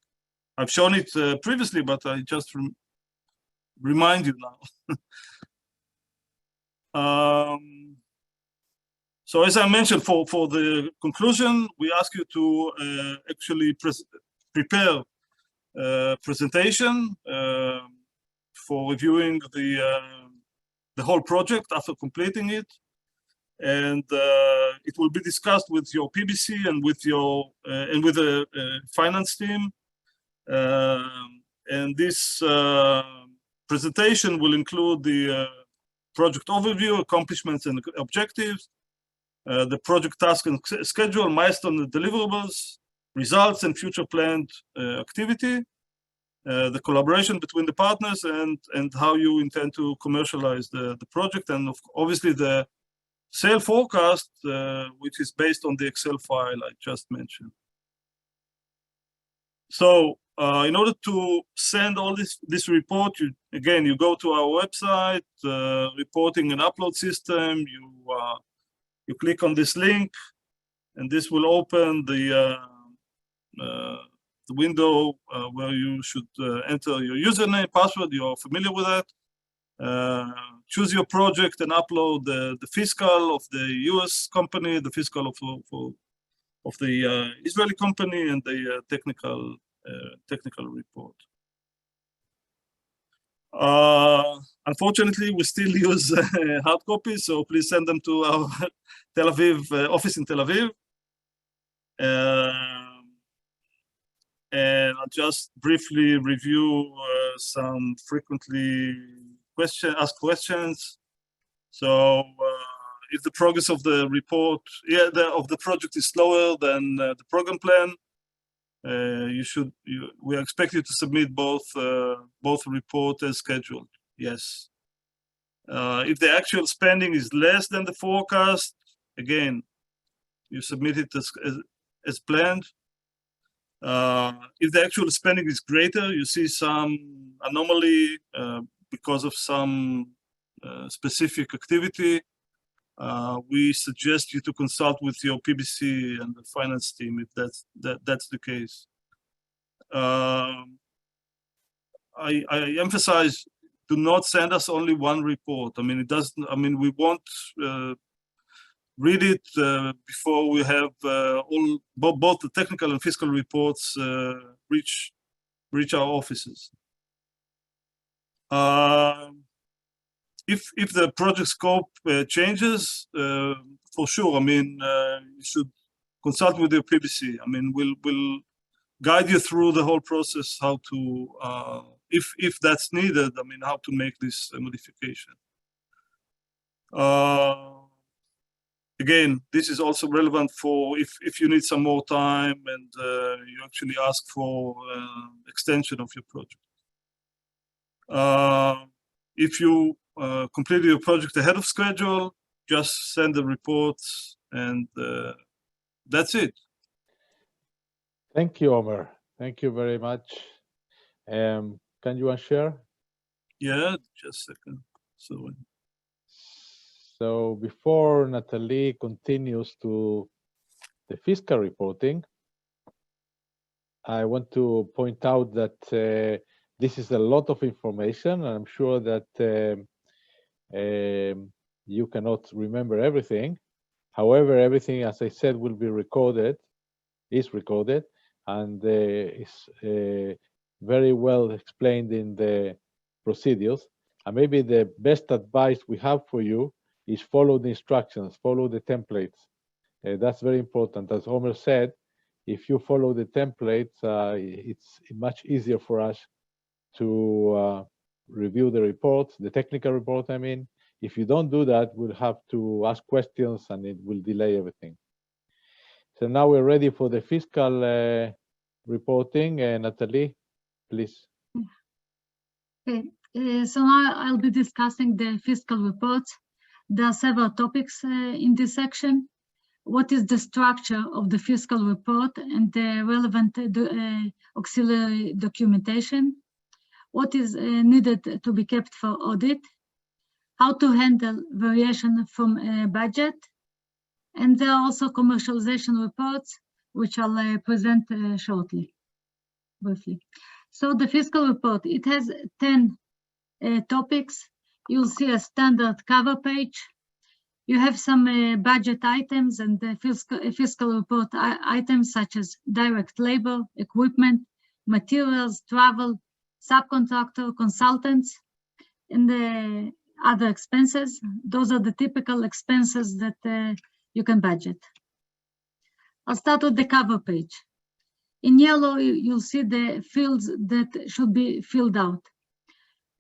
I've shown it previously, but I just remind you now. So as I mentioned, for the conclusion, we ask you to actually prepare a presentation for reviewing the whole project after completing it, and it will be discussed with your PBC and with your with the finance team. And this presentation will include the project overview, accomplishments and objectives, the project task and schedule, milestone and deliverables, results and future planned activity, the collaboration between the partners, and how you intend to commercialize the project, and obviously the sale forecast, which is based on the Excel file I just mentioned. So in order to send all this report, you go to our website, reporting and upload system, you click on this link, and this will open the window where you should enter your username, password. You are familiar with that. Choose your project and upload the fiscal of the US company, the fiscal of the Israeli company, and the technical report. Unfortunately, we still use hard copies, so please send them to our Tel Aviv office in Tel Aviv. And I'll just briefly review some frequently asked questions. So if the progress of the report, of the project is slower than the program plan, we expect you to submit both reports as scheduled. Yes. If the actual spending is less than the forecast, again, you submit it as planned. If the actual spending is greater, you see some anomaly because of some specific activity, we suggest you to consult with your PBC and the finance team if that's the case. I emphasize, do not send us only one report. I mean, we won't read it before we have both the technical and fiscal reports reach our offices. If the project scope changes, for sure, I mean, you should consult with your PBC. I mean, we'll guide you through the whole process, how to, if that's needed, I mean, how to make this modification. Again, this is also relevant for if you need some more time and you actually ask for extension of your project. If you completed your project ahead of schedule, just send the reports, and that's it. Thank you, Omer. Thank you very much. Can you unshare? Yeah, just a second. So So before Natalie continues to the fiscal reporting, I want to point out that this is a lot of information, and I'm sure that you cannot remember everything. However, everything, as I said, will be recorded, is recorded, and is very well explained in the procedures. And maybe the best advice we have for you is follow the instructions, follow the templates. That's very important. As Omer said, if you follow the templates, it's much easier for us to review the reports, the technical report, I mean. If you don't do that, we'll have to ask questions and it will delay everything. So now we're ready for the fiscal reporting. Natalie, please. Okay, so now I'll be discussing the fiscal reports. There are several topics in this section. What is the structure of the fiscal report and the relevant auxiliary documentation? What is needed to be kept for audit? How to handle variation from budget? And there are also commercialization reports, which I'll present shortly, briefly. So the fiscal report, it has 10 topics. You'll see a standard cover page. You have some budget items and the fiscal report items such as direct labor, equipment, materials, travel, subcontractor, consultants, and the other expenses. Those are the typical expenses that you can budget. I'll start with the cover page. In yellow, you'll see the fields that should be filled out.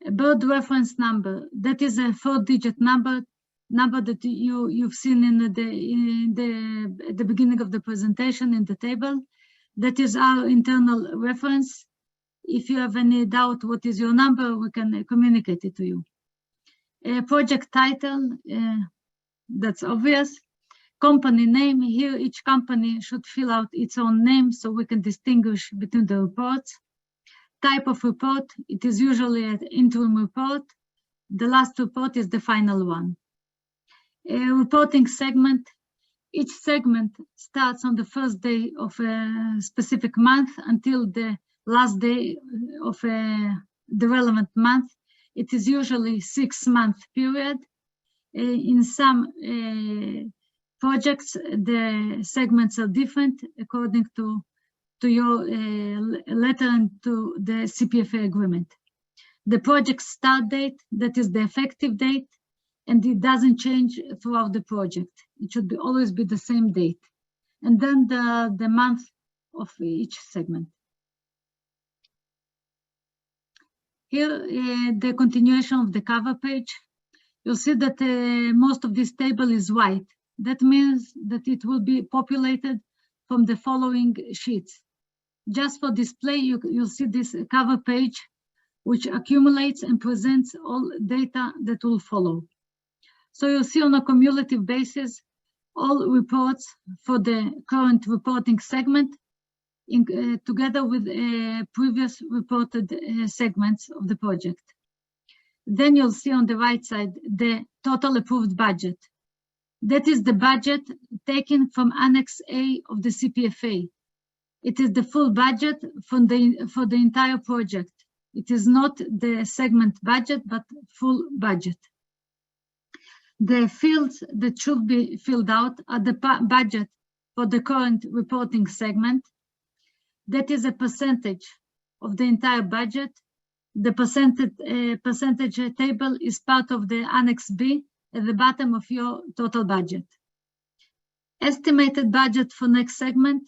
A bird reference number, that is a 4-digit number that you've seen in the beginning of the presentation in the table. That is our internal reference. If you have any doubt what is your number, we can communicate it to you. A project title, that's obvious. Company name, here each company should fill out its own name so we can distinguish between the reports. Type of report, it is usually an interim report. The last report is the final one. A reporting segment, each segment starts on the first day of a specific month until the last day of the relevant month. It is usually 6-month period. In some projects, the segments are different according to your letter and to the CPFA agreement. The project start date, that is the effective date, and it doesn't change throughout the project. It should always be the same date. And then the month of each segment. Here, the continuation of the cover page. You'll see that most of this table is white. That means that it will be populated from the following sheets. Just for display, you'll see this cover page, which accumulates and presents all data that will follow. So you'll see on a cumulative basis, all reports for the current reporting segment together with previous reported segments of the project. Then you'll see on the right side, the total approved budget. That is the budget taken from Annex A of the CPFA. It is the full budget for the entire project. It is not the segment budget, but full budget. The fields that should be filled out are the budget for the current reporting segment. That is a percentage of the entire budget. The percentage table is part of the Annex B at the bottom of your total budget. Estimated budget for next segment.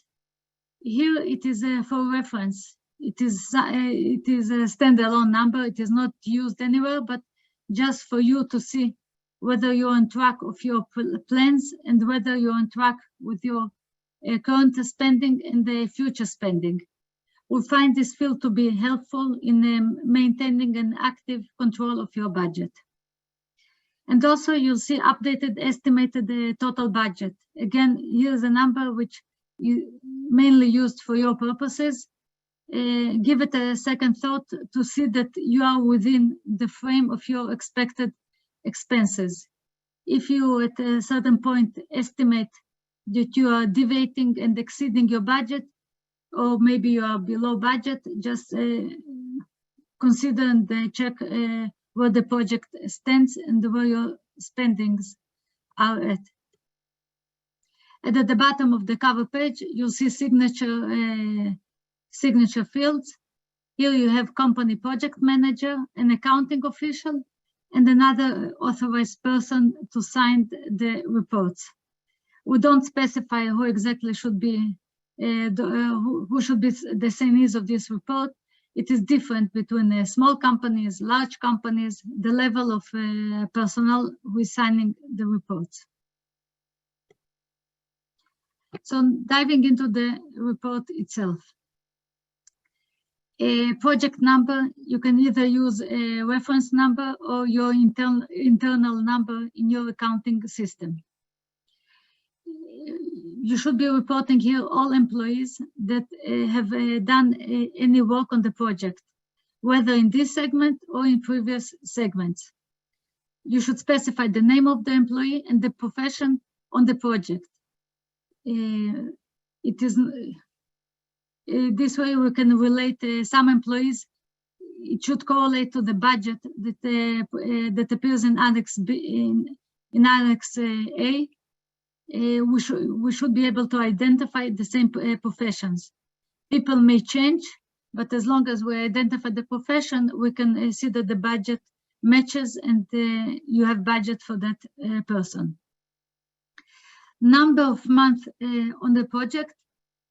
Here it is for reference. It is a standalone number. It is not used anywhere, but just for you to see whether you're on track of your plans and whether you're on track with your current spending and the future spending. We find this field to be helpful in maintaining an active control of your budget. And also you'll see updated estimated total budget. Again, here's a number which you mainly used for your purposes. Give it a second thought to see that you are within the frame of your expected expenses. If you at a certain point estimate that you are deviating and exceeding your budget, or maybe you are below budget, just consider and check where the project stands and where your spendings are at. And at the bottom of the cover page, you'll see signature fields. Here you have company project manager, an accounting official, and another authorized person to sign the reports. We don't specify who exactly should be, who should be the signees of this report. It is different between small companies, large companies, the level of personnel who is signing the reports. So diving into the report itself. A project number, you can either use a reference number or your internal number in your accounting system. You should be reporting here all employees that have done any work on the project, whether in this segment or in previous segments. You should specify the name of the employee and the profession on the project. This way we can relate some employees. It should correlate to the budget that appears in Annex B, in Annex A. We should be able to identify the same professions. People may change, but as long as we identify the profession, we can see that the budget matches and you have budget for that person. Number of months on the project.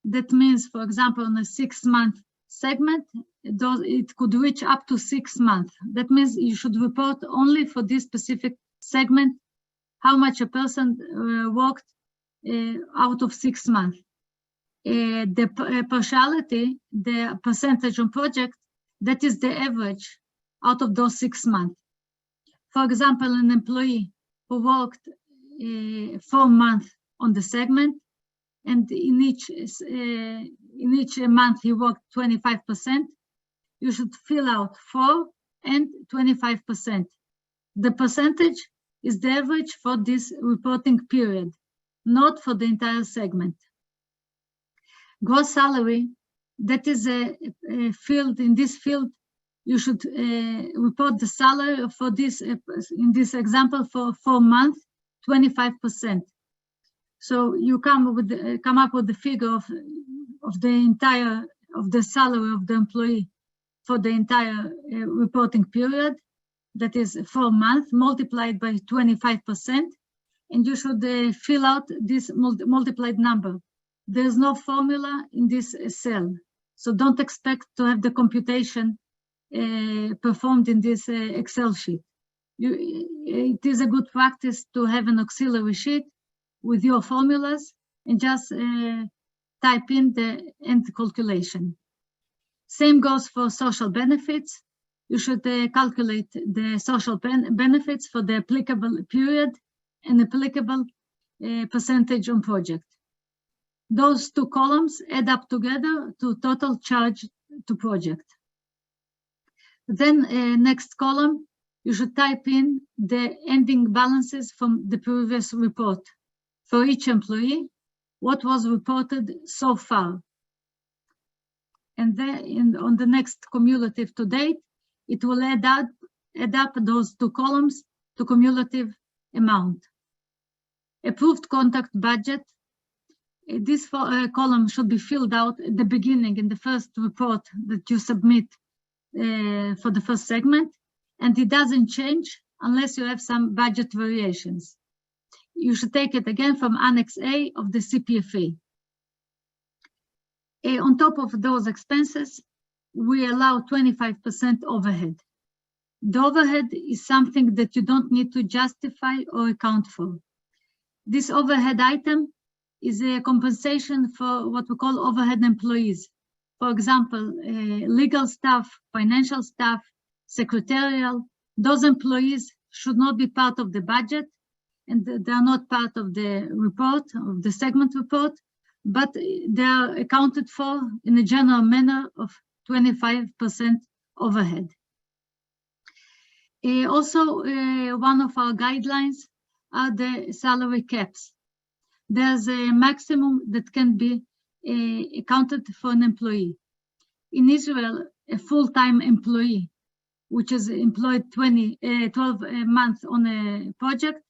That means, for example, on a 6-month segment, it could reach up to 6 months. That means you should report only for this specific segment how much a person worked out of 6 months. The partiality, the percentage on project, that is the average out of those 6 months. For example, an employee who worked 4 months on the segment, and in each month he worked 25%, you should fill out 4 and 25%. The percentage is the average for this reporting period, not for the entire segment. Gross salary, that is a field. In this field, you should report the salary for this, in this example, for 4 months, 25%. So you come up with the figure of the salary of the employee for the entire reporting period. That is 4 months multiplied by 25%, and you should fill out this multiplied number. There's no formula in this cell, so don't expect to have the computation performed in this Excel sheet. It is a good practice to have an auxiliary sheet with your formulas and just type in the end calculation. Same goes for social benefits. You should calculate the social benefits for the applicable period and applicable percentage on project. Those 2 columns add up together to total charge to project. Then next column, you should type in the ending balances from the previous report. For each employee, what was reported so far. And then on the next cumulative to date, it will add up those 2 columns to cumulative amount. Approved contact budget. This column should be filled out at the beginning in the first report that you submit for the first segment, and it doesn't change unless you have some budget variations. You should take it again from Annex A of the CPFA. On top of those expenses, we allow 25% overhead. The overhead is something that you don't need to justify or account for. This overhead item is a compensation for what we call overhead employees. For example, legal staff, financial staff, secretarial. Those employees should not be part of the budget, and they are not part of the report, of the segment report, but they are accounted for in a general manner of 25% overhead. Also, one of our guidelines are the salary caps. There's a maximum that can be accounted for an employee. In Israel, a full-time employee, which is employed 12 months on a project,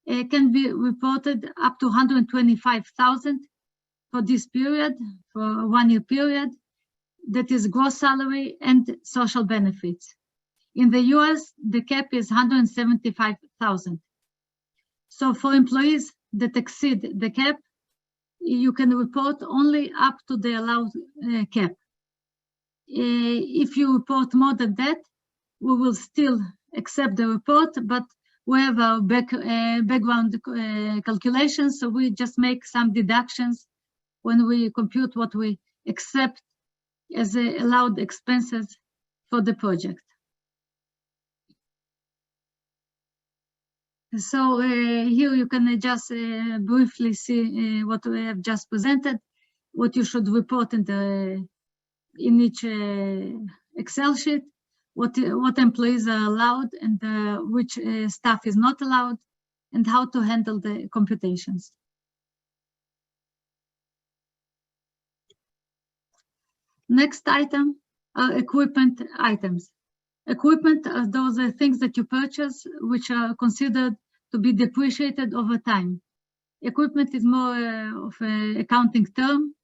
can be reported up to 125,000 for this period, for a 1-year period. That is gross salary and social benefits. In the US, the cap is 175,000. So for employees that exceed the cap, you can report only up to the allowed cap. If you report more than that, we will still accept the report, but we have our background calculations, so we just make some deductions when we compute what we accept as allowed expenses for the project. So here you can just briefly see what we have just presented, what you should report in each Excel sheet, what employees are allowed and which staff is not allowed, and how to handle the computations. Next item are equipment items. Equipment are those things that you purchase which are considered to be depreciated over time. Equipment is more of an accounting term,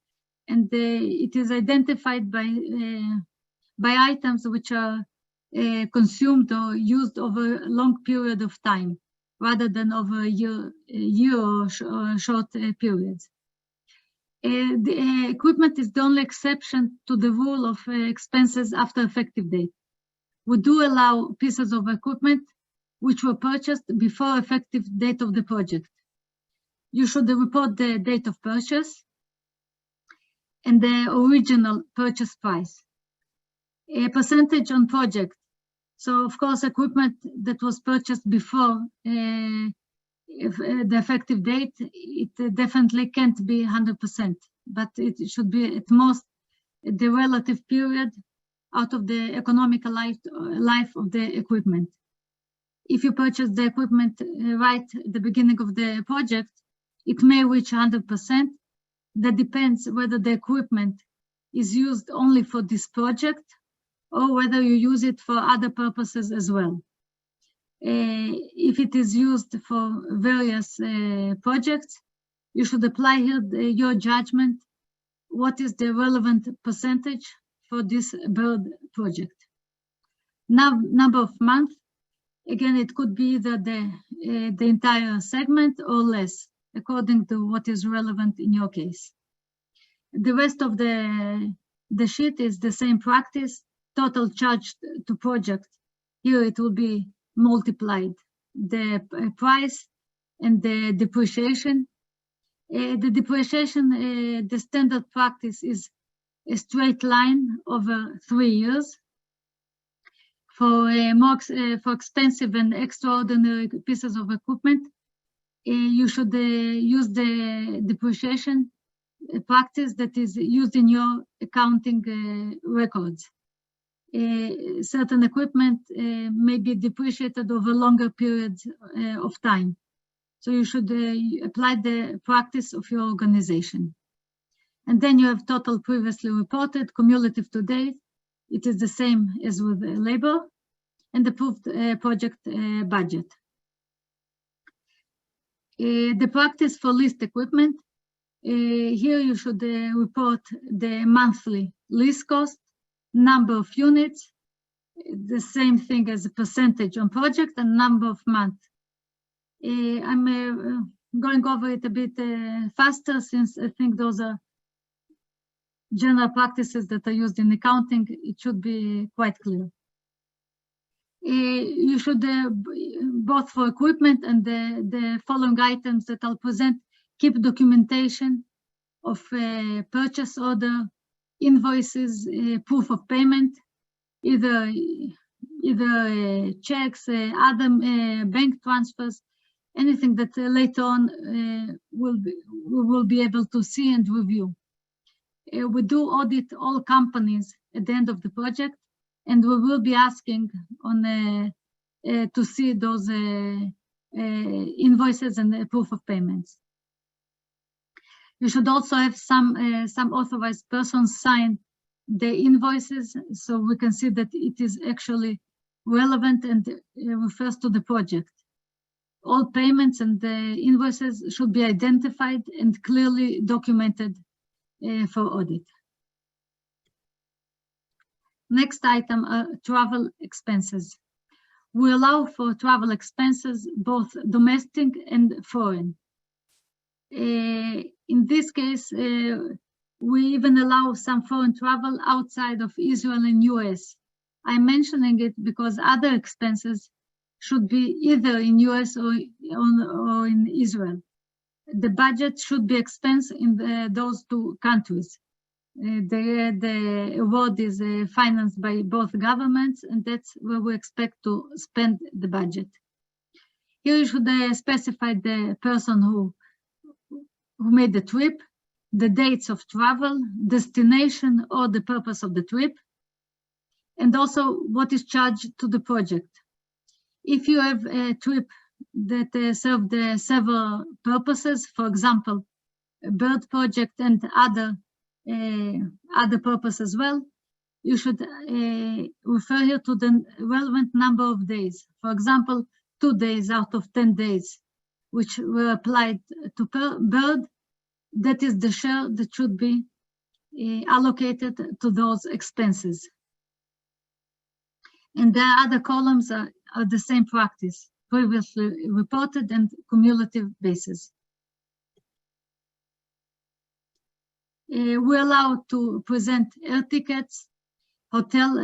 and it is identified by items which are consumed or used over a long period of time, rather than over a year or short periods. The equipment is the only exception to the rule of expenses after effective date. We do allow pieces of equipment which were purchased before effective date of the project. You should report the date of purchase and the original purchase price. A percentage on project. So of course, equipment that was purchased before the effective date, it definitely can't be 100%, but it should be at most the relative period out of the economical life of the equipment. If you purchase the equipment right at the beginning of the project, it may reach 100%. That depends whether the equipment is used only for this project or whether you use it for other purposes as well. If it is used for various projects, you should apply here your judgment. What is the relevant percentage for this bird project? Now, number of months, again, it could be either the entire segment or less, according to what is relevant in your case. The rest of the sheet is the same practice. Total charge to project. Here it will be multiplied the price and the depreciation. The depreciation, the standard practice is a straight line over 3 years. For expensive and extraordinary pieces of equipment, you should use the depreciation practice that is used in your accounting records. Certain equipment may be depreciated over longer periods of time. So you should apply the practice of your organization. And then you have total previously reported, cumulative to date. It is the same as with labor and approved project budget. The practice for leased equipment. Here you should report the monthly lease cost, number of units, the same thing as a percentage on project, and number of months. I'm going over it a bit faster, since I think those are general practices that are used in accounting. It should be quite clear. You should, both for equipment and the following items that I'll present, keep documentation of purchase order, invoices, proof of payment, either checks, other bank transfers, anything that later on we will be able to see and review. We do audit all companies at the end of the project, and we will be asking on to see those invoices and proof of payments. You should also have some authorized persons sign the invoices, so we can see that it is actually relevant and refers to the project. All payments and the invoices should be identified and clearly documented for audit. Next item are travel expenses. We allow for travel expenses, both domestic and foreign. In this case, we even allow some foreign travel outside of Israel and US. I'm mentioning it because other expenses should be either in US or in Israel. The budget should be expensed in those two countries. The award is financed by both governments, and that's where we expect to spend the budget. Here you should specify the person who made the trip, the dates of travel, destination, or the purpose of the trip, and also what is charged to the project. If you have a trip that served several purposes, for example, a bird project and other purpose as well, you should refer here to the relevant number of days. For example, 2 days out of 10 days, which were applied to bird, that is the share that should be allocated to those expenses. And the other columns are the same practice, previously reported and cumulative basis. We're allowed to present air tickets, hotel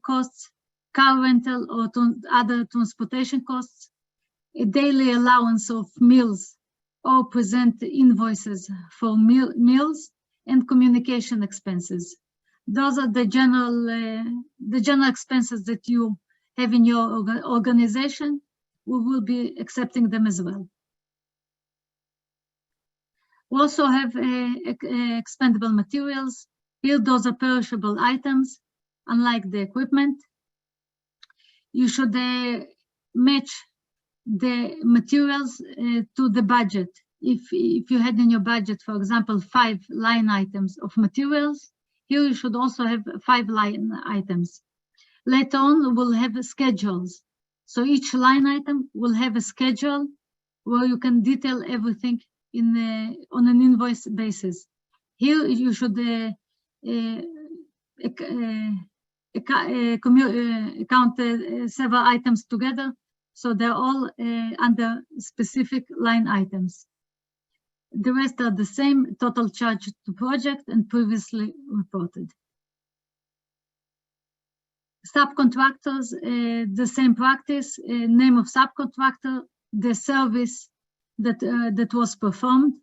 costs, car rental, or other transportation costs, a daily allowance of meals, or present invoices for meals and communication expenses. Those are the general expenses that you have in your organization. We will be accepting them as well. We also have expendable materials. Here, those are perishable items, unlike the equipment. You should match the materials to the budget. If you had in your budget, for example, 5 line items of materials, here you should also have 5 line items. Later on, we'll have schedules. So each line item will have a schedule where you can detail everything on an invoice basis. Here you should count several items together, so they're all under specific line items. The rest are the same, total charge to project and previously reported. Subcontractors, the same practice, name of subcontractor, the service that was performed.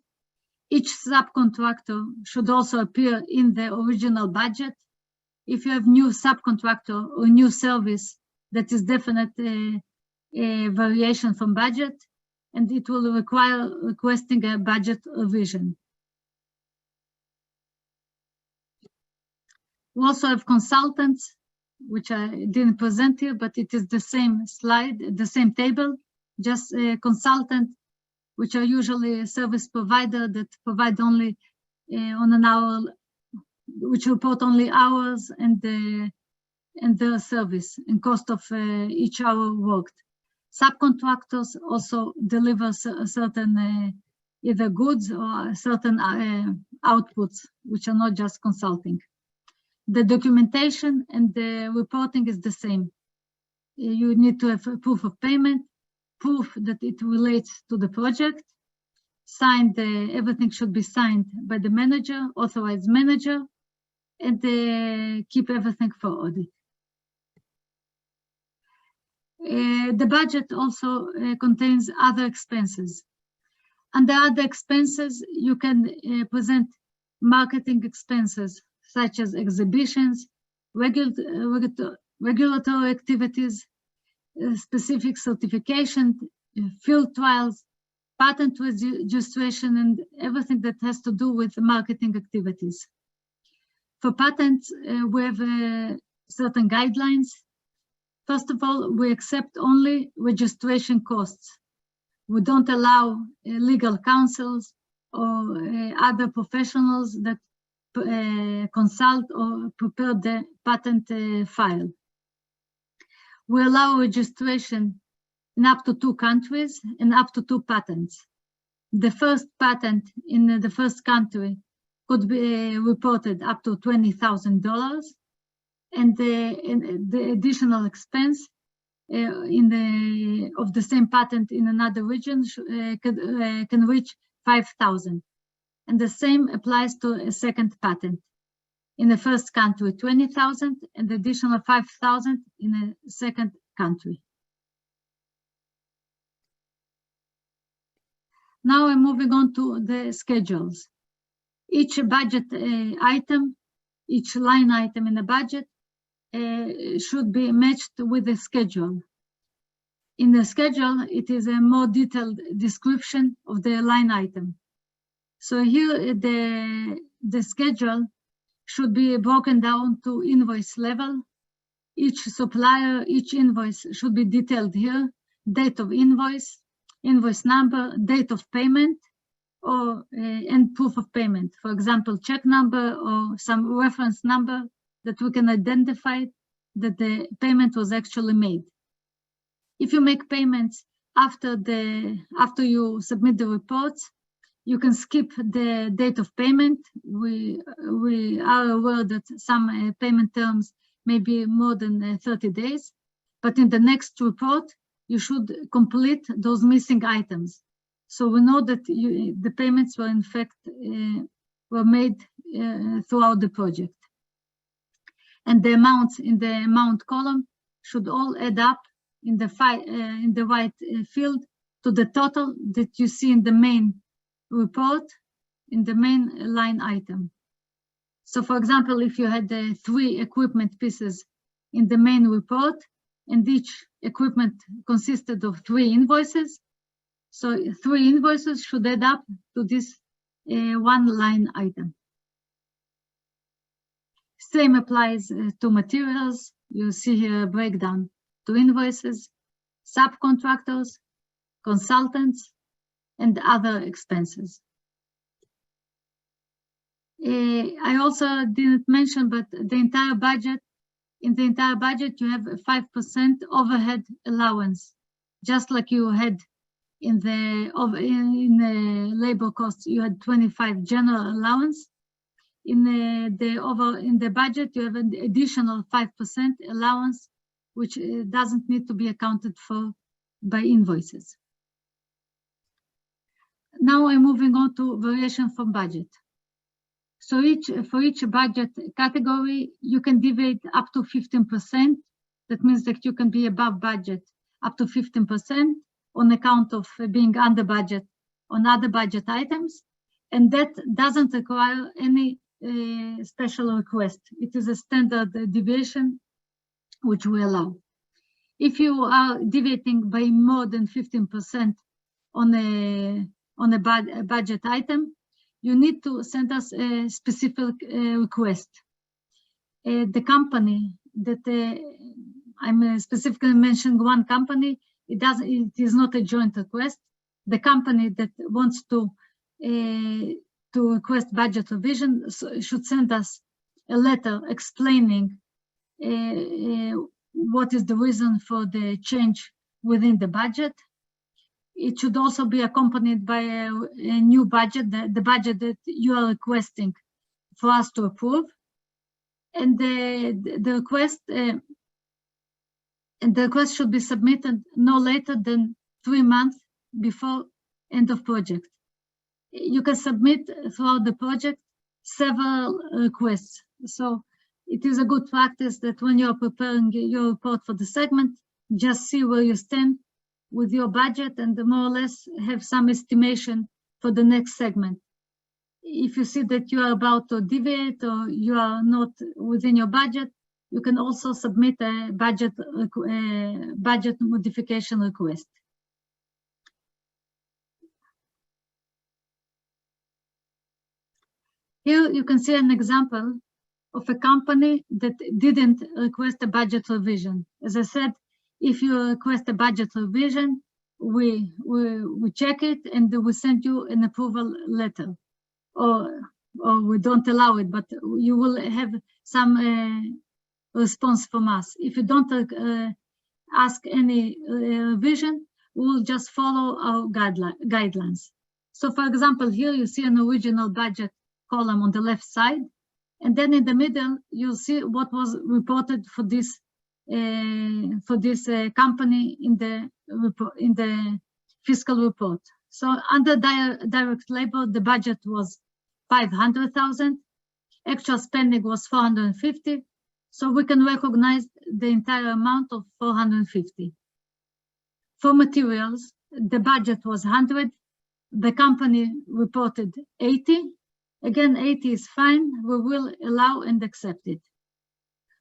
Each subcontractor should also appear in the original budget. If you have new subcontractor or new service, that is definite variation from budget, and it will require requesting a budget revision. We also have consultants, which I didn't present here, but it is the same slide, the same table, just a consultant, which are usually a service provider that provide only on an hour, which report only hours and their service and cost of each hour worked. Subcontractors also deliver certain either goods or certain outputs, which are not just consulting. The documentation and the reporting is the same. You need to have a proof of payment, proof that it relates to the project, signed, everything should be signed by the manager, authorized manager, and keep everything for audit. The budget also contains other expenses. Under other expenses, you can present marketing expenses, such as exhibitions, regulatory activities, specific certification, field trials, patent registration, and everything that has to do with marketing activities. For patents, we have certain guidelines. First of all, we accept only registration costs. We don't allow legal counsels or other professionals that consult or prepare the patent file. We allow registration in up to 2 countries and up to 2 patents. The first patent in the first country could be reported up to $20,000, and the additional expense of the same patent in another region can reach $5,000. And the same applies to a second patent. In the first country, $20,000, and the additional $5,000 in a second country. Now I'm moving on to the schedules. Each budget item, each line item in the budget should be matched with the schedule. In the schedule, it is a more detailed description of the line item. So here, the schedule should be broken down to invoice level. Each supplier, each invoice should be detailed here. Date of invoice, invoice number, date of payment, or and proof of payment. For example, check number or some reference number that we can identify that the payment was actually made. If you make payments after you submit the reports, you can skip the date of payment. We are aware that some payment terms may be more than 30 days, but in the next report, you should complete those missing items. So we know that the payments were in fact were made throughout the project. And the amounts in the amount column should all add up in the right field to the total that you see in the main report, in the main line item. So for example, if you had 3 equipment pieces in the main report, and each equipment consisted of 3 invoices, so 3 invoices should add up to this 1 line item. Same applies to materials. You see here a breakdown to invoices, subcontractors, consultants, and other expenses. I also didn't mention, but the entire budget, in the entire budget, you have a 5% overhead allowance, just like you had in the labor costs. You had 25 general allowance. In the budget, you have an additional 5% allowance, which doesn't need to be accounted for by invoices. Now I'm moving on to variation from budget. So for each budget category, you can deviate up to 15%. That means that you can be above budget up to 15% on account of being under budget on other budget items. And that doesn't require any special request. It is a standard deviation which we allow. If you are deviating by more than 15% on a budget item, you need to send us a specific request. The company that I'm specifically mentioning one company, it is not a joint request. The company that wants to request budget revision should send us a letter explaining what is the reason for the change within the budget. It should also be accompanied by a new budget, the budget that you are requesting for us to approve. And the request should be submitted no later than 3 months before end of project. You can submit throughout the project several requests. So it is a good practice that when you are preparing your report for the segment, just see where you stand with your budget and more or less have some estimation for the next segment. If you see that you are about to deviate or you are not within your budget, you can also submit a budget modification request. Here you can see an example of a company that didn't request a budget revision. As I said, if you request a budget revision, we check it and we send you an approval letter, or we don't allow it, but you will have some response from us. If you don't ask any revision, we'll just follow our guidelines. So for example, here you see an original budget column on the left side, and then in the middle, you'll see what was reported for this company in the fiscal report. So under direct labor, the budget was 500,000. Actual spending was 450. So we can recognize the entire amount of 450. For materials, the budget was 100. The company reported 80. Again, 80 is fine. We will allow and accept it.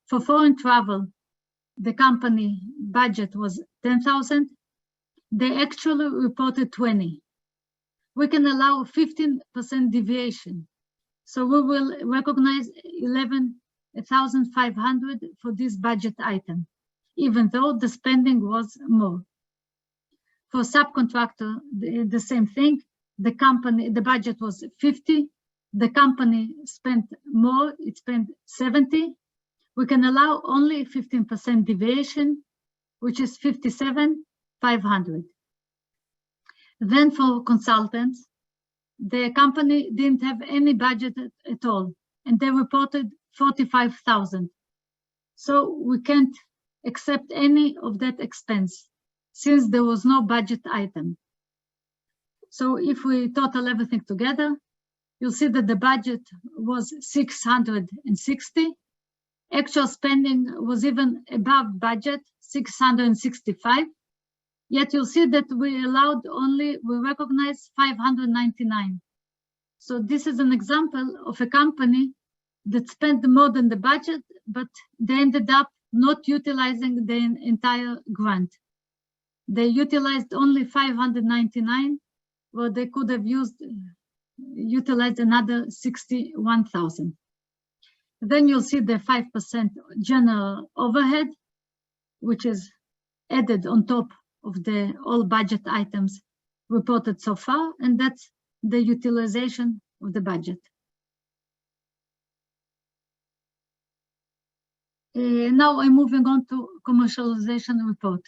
For foreign travel, the company budget was 10,000. They actually reported 20. We can allow 15% deviation. So we will recognize 11,500 for this budget item, even though the spending was more. For subcontractor, the same thing. The budget was 50. The company spent more, it spent 70. We can allow only 15% deviation, which is 57,500. Then for consultants, the company didn't have any budget at all, and they reported 45,000. So we can't accept any of that expense since there was no budget item. So if we total everything together, you'll see that the budget was 660. Actual spending was even above budget, 665. Yet you'll see that we recognized 599. So this is an example of a company that spent more than the budget, but they ended up not utilizing the entire grant. They utilized only 599, where they could have utilized another 61,000. Then you'll see the 5% general overhead, which is added on top of the all budget items reported so far, and that's the utilization of the budget. Now I'm moving on to commercialization report.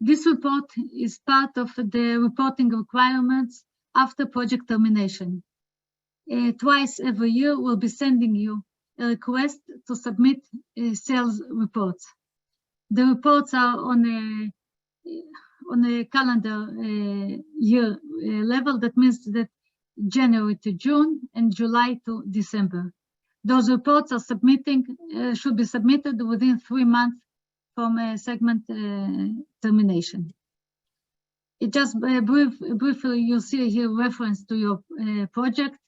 This report is part of the reporting requirements after project termination. Twice every year, we'll be sending you a request to submit sales reports. The reports are on a calendar year level. That means that January to June and July to December. Those reports are should be submitted within 3 months from segment termination. It just briefly, you'll see here reference to your project,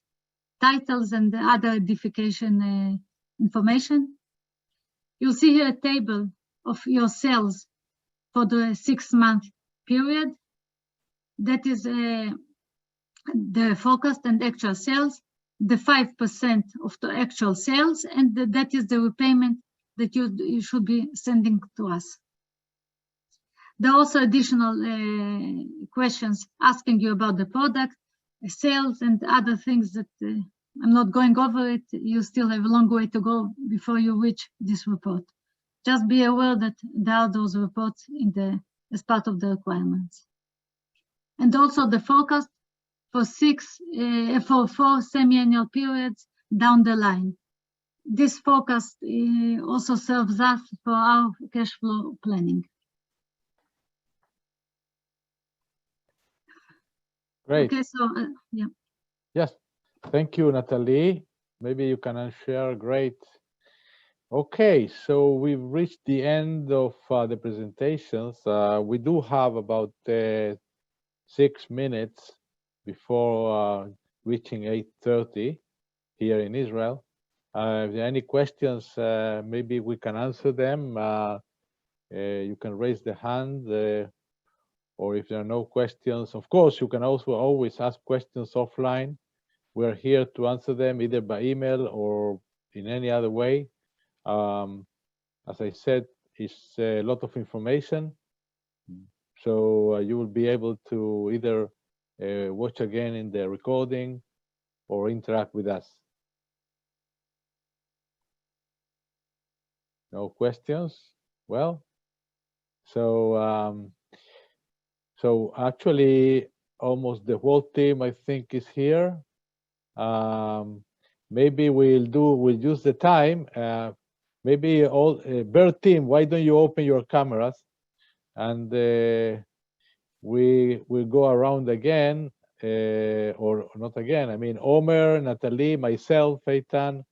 titles and other identification information. You'll see here a table of your sales for the 6-month period. That is the forecast and actual sales, the 5% of the actual sales, and that is the repayment that you should be sending to us. There are also additional questions asking you about the product, sales, and other things that I'm not going over it. You still have a long way to go before you reach this report. Just be aware that there are those reports as part of the requirements. And also the forecast for 4 semi-annual periods down the line. This forecast also serves us for our cash flow planning. Great. Okay, so yeah. Yes, thank you, Natalie. Maybe you can share. Great. Okay, so we've reached the end of the presentations. We do have about 6 minutes before reaching 8:30 here in Israel. If there are any questions, maybe we can answer them. You can raise the hand, or if there are no questions, of course, you can also always ask questions offline. We're here to answer them either by email or in any other way. As I said, it's a lot of information, So you will be able to either watch again in the recording or interact with us. No questions? Well, so so actually almost the whole team I think is here. Maybe we'll use the time. Maybe all Bird team, why don't you open your cameras and we will go around again, or not again. I mean, Omer, Natalie, myself, Eitan.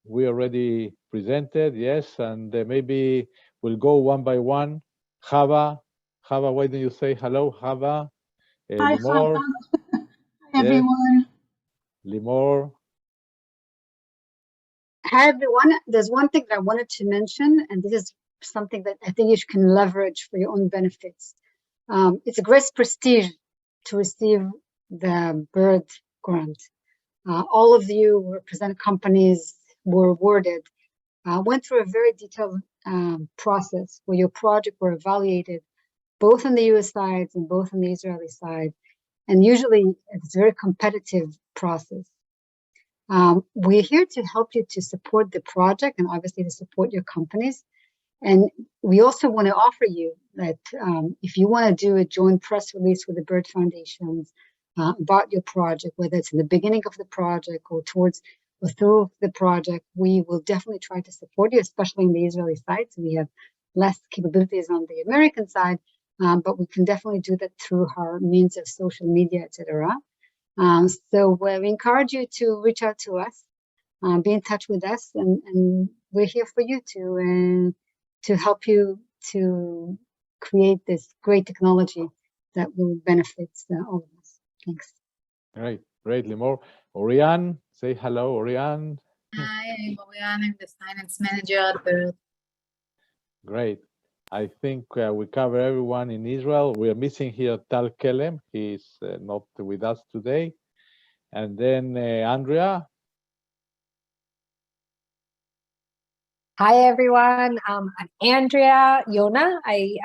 We already presented, yes, and maybe we'll go one by one. Chava, why don't you say hello, Chava? Hi, Limor. Hi, everyone. Limor. Hi, everyone. There's one thing that I wanted to mention, and this is something that I think you can leverage for your own benefits. It's a great prestige to receive the Bird grant. All of you who represent companies were awarded, went through a very detailed process where your project were evaluated, both on the US side and both on the Israeli side. And usually it's a very competitive process. We're here to help you to support the project and obviously to support your companies. And we also want to offer you that if you want to do a joint press release with the Bird Foundations about your project, whether it's in the beginning of the project or towards or through the project, we will definitely try to support you, especially in the Israeli side. So we have less capabilities on the American side, but we can definitely do that through our means of social media, etc. So we encourage you to reach out to us, be in touch with us, and we're here for you to help you to create this great technology that will benefit all of us. Thanks. Great, Limor. Oriane, say hello, Oriane. Hi, I'm Oriane. I'm the finance manager at Bird. Great. I think we cover everyone in Israel. We are missing here Tal Kelem. He's not with us today. And then Andrea. Hi, everyone. I'm Andrea Yona. I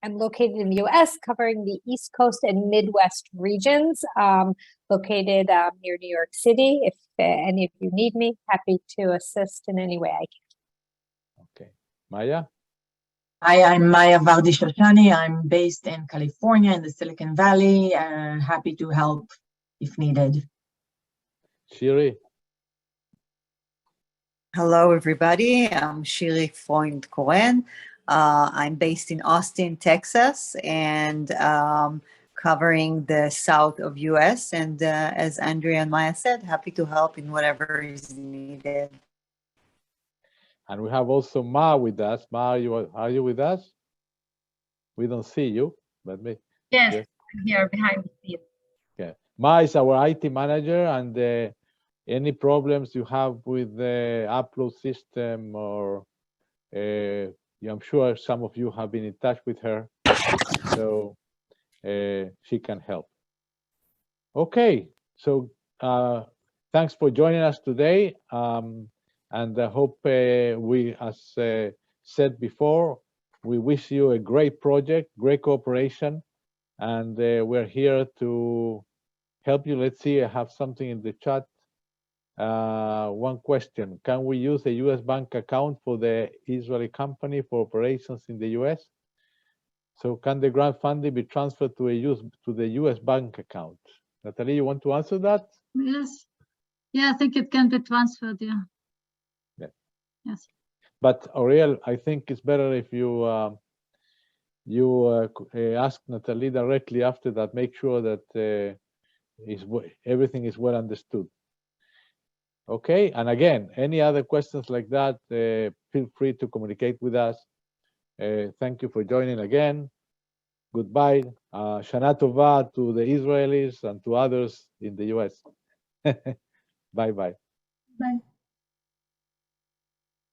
am located in the US, covering the East Coast and Midwest regions, located near New York City. If any of you need me, happy to assist in any way I can. Okay. Maya? Hi, I'm Maya Vardi Shoshani. I'm based in California in the Silicon Valley. Happy to help if needed. Shiri? Hello, everybody. I'm Shiri Freund-Koren. I'm based in Austin, Texas, and covering the south of US. And as Andrea and Maya said, happy to help in whatever is needed. And we have also Ma with us. Ma, are you with us? We don't see you, but me. Yes, I'm here behind the scene. Okay. Ma is our IT manager, and any problems you have with the upload system, or I'm sure some of you have been in touch with her, so she can help. Okay, so thanks for joining us today. And I hope we, as said before, we wish you a great project, great cooperation, and we're here to help you. Let's see, I have something in the chat. One question, can we use a US bank account for the Israeli company for operations in the US? So can the grant funding be transferred to the US bank account? Natalie, you want to answer that? Yes. Yeah, I think it can be transferred, yeah. Yes. But Ariel, I think it's better if you ask Natalie directly after that. Make sure that everything is well understood. Okay, and again, any other questions like that, feel free to communicate with us. Thank you for joining again. Goodbye. Shana Tova to the Israelis and to others in the US. Bye-bye. Bye.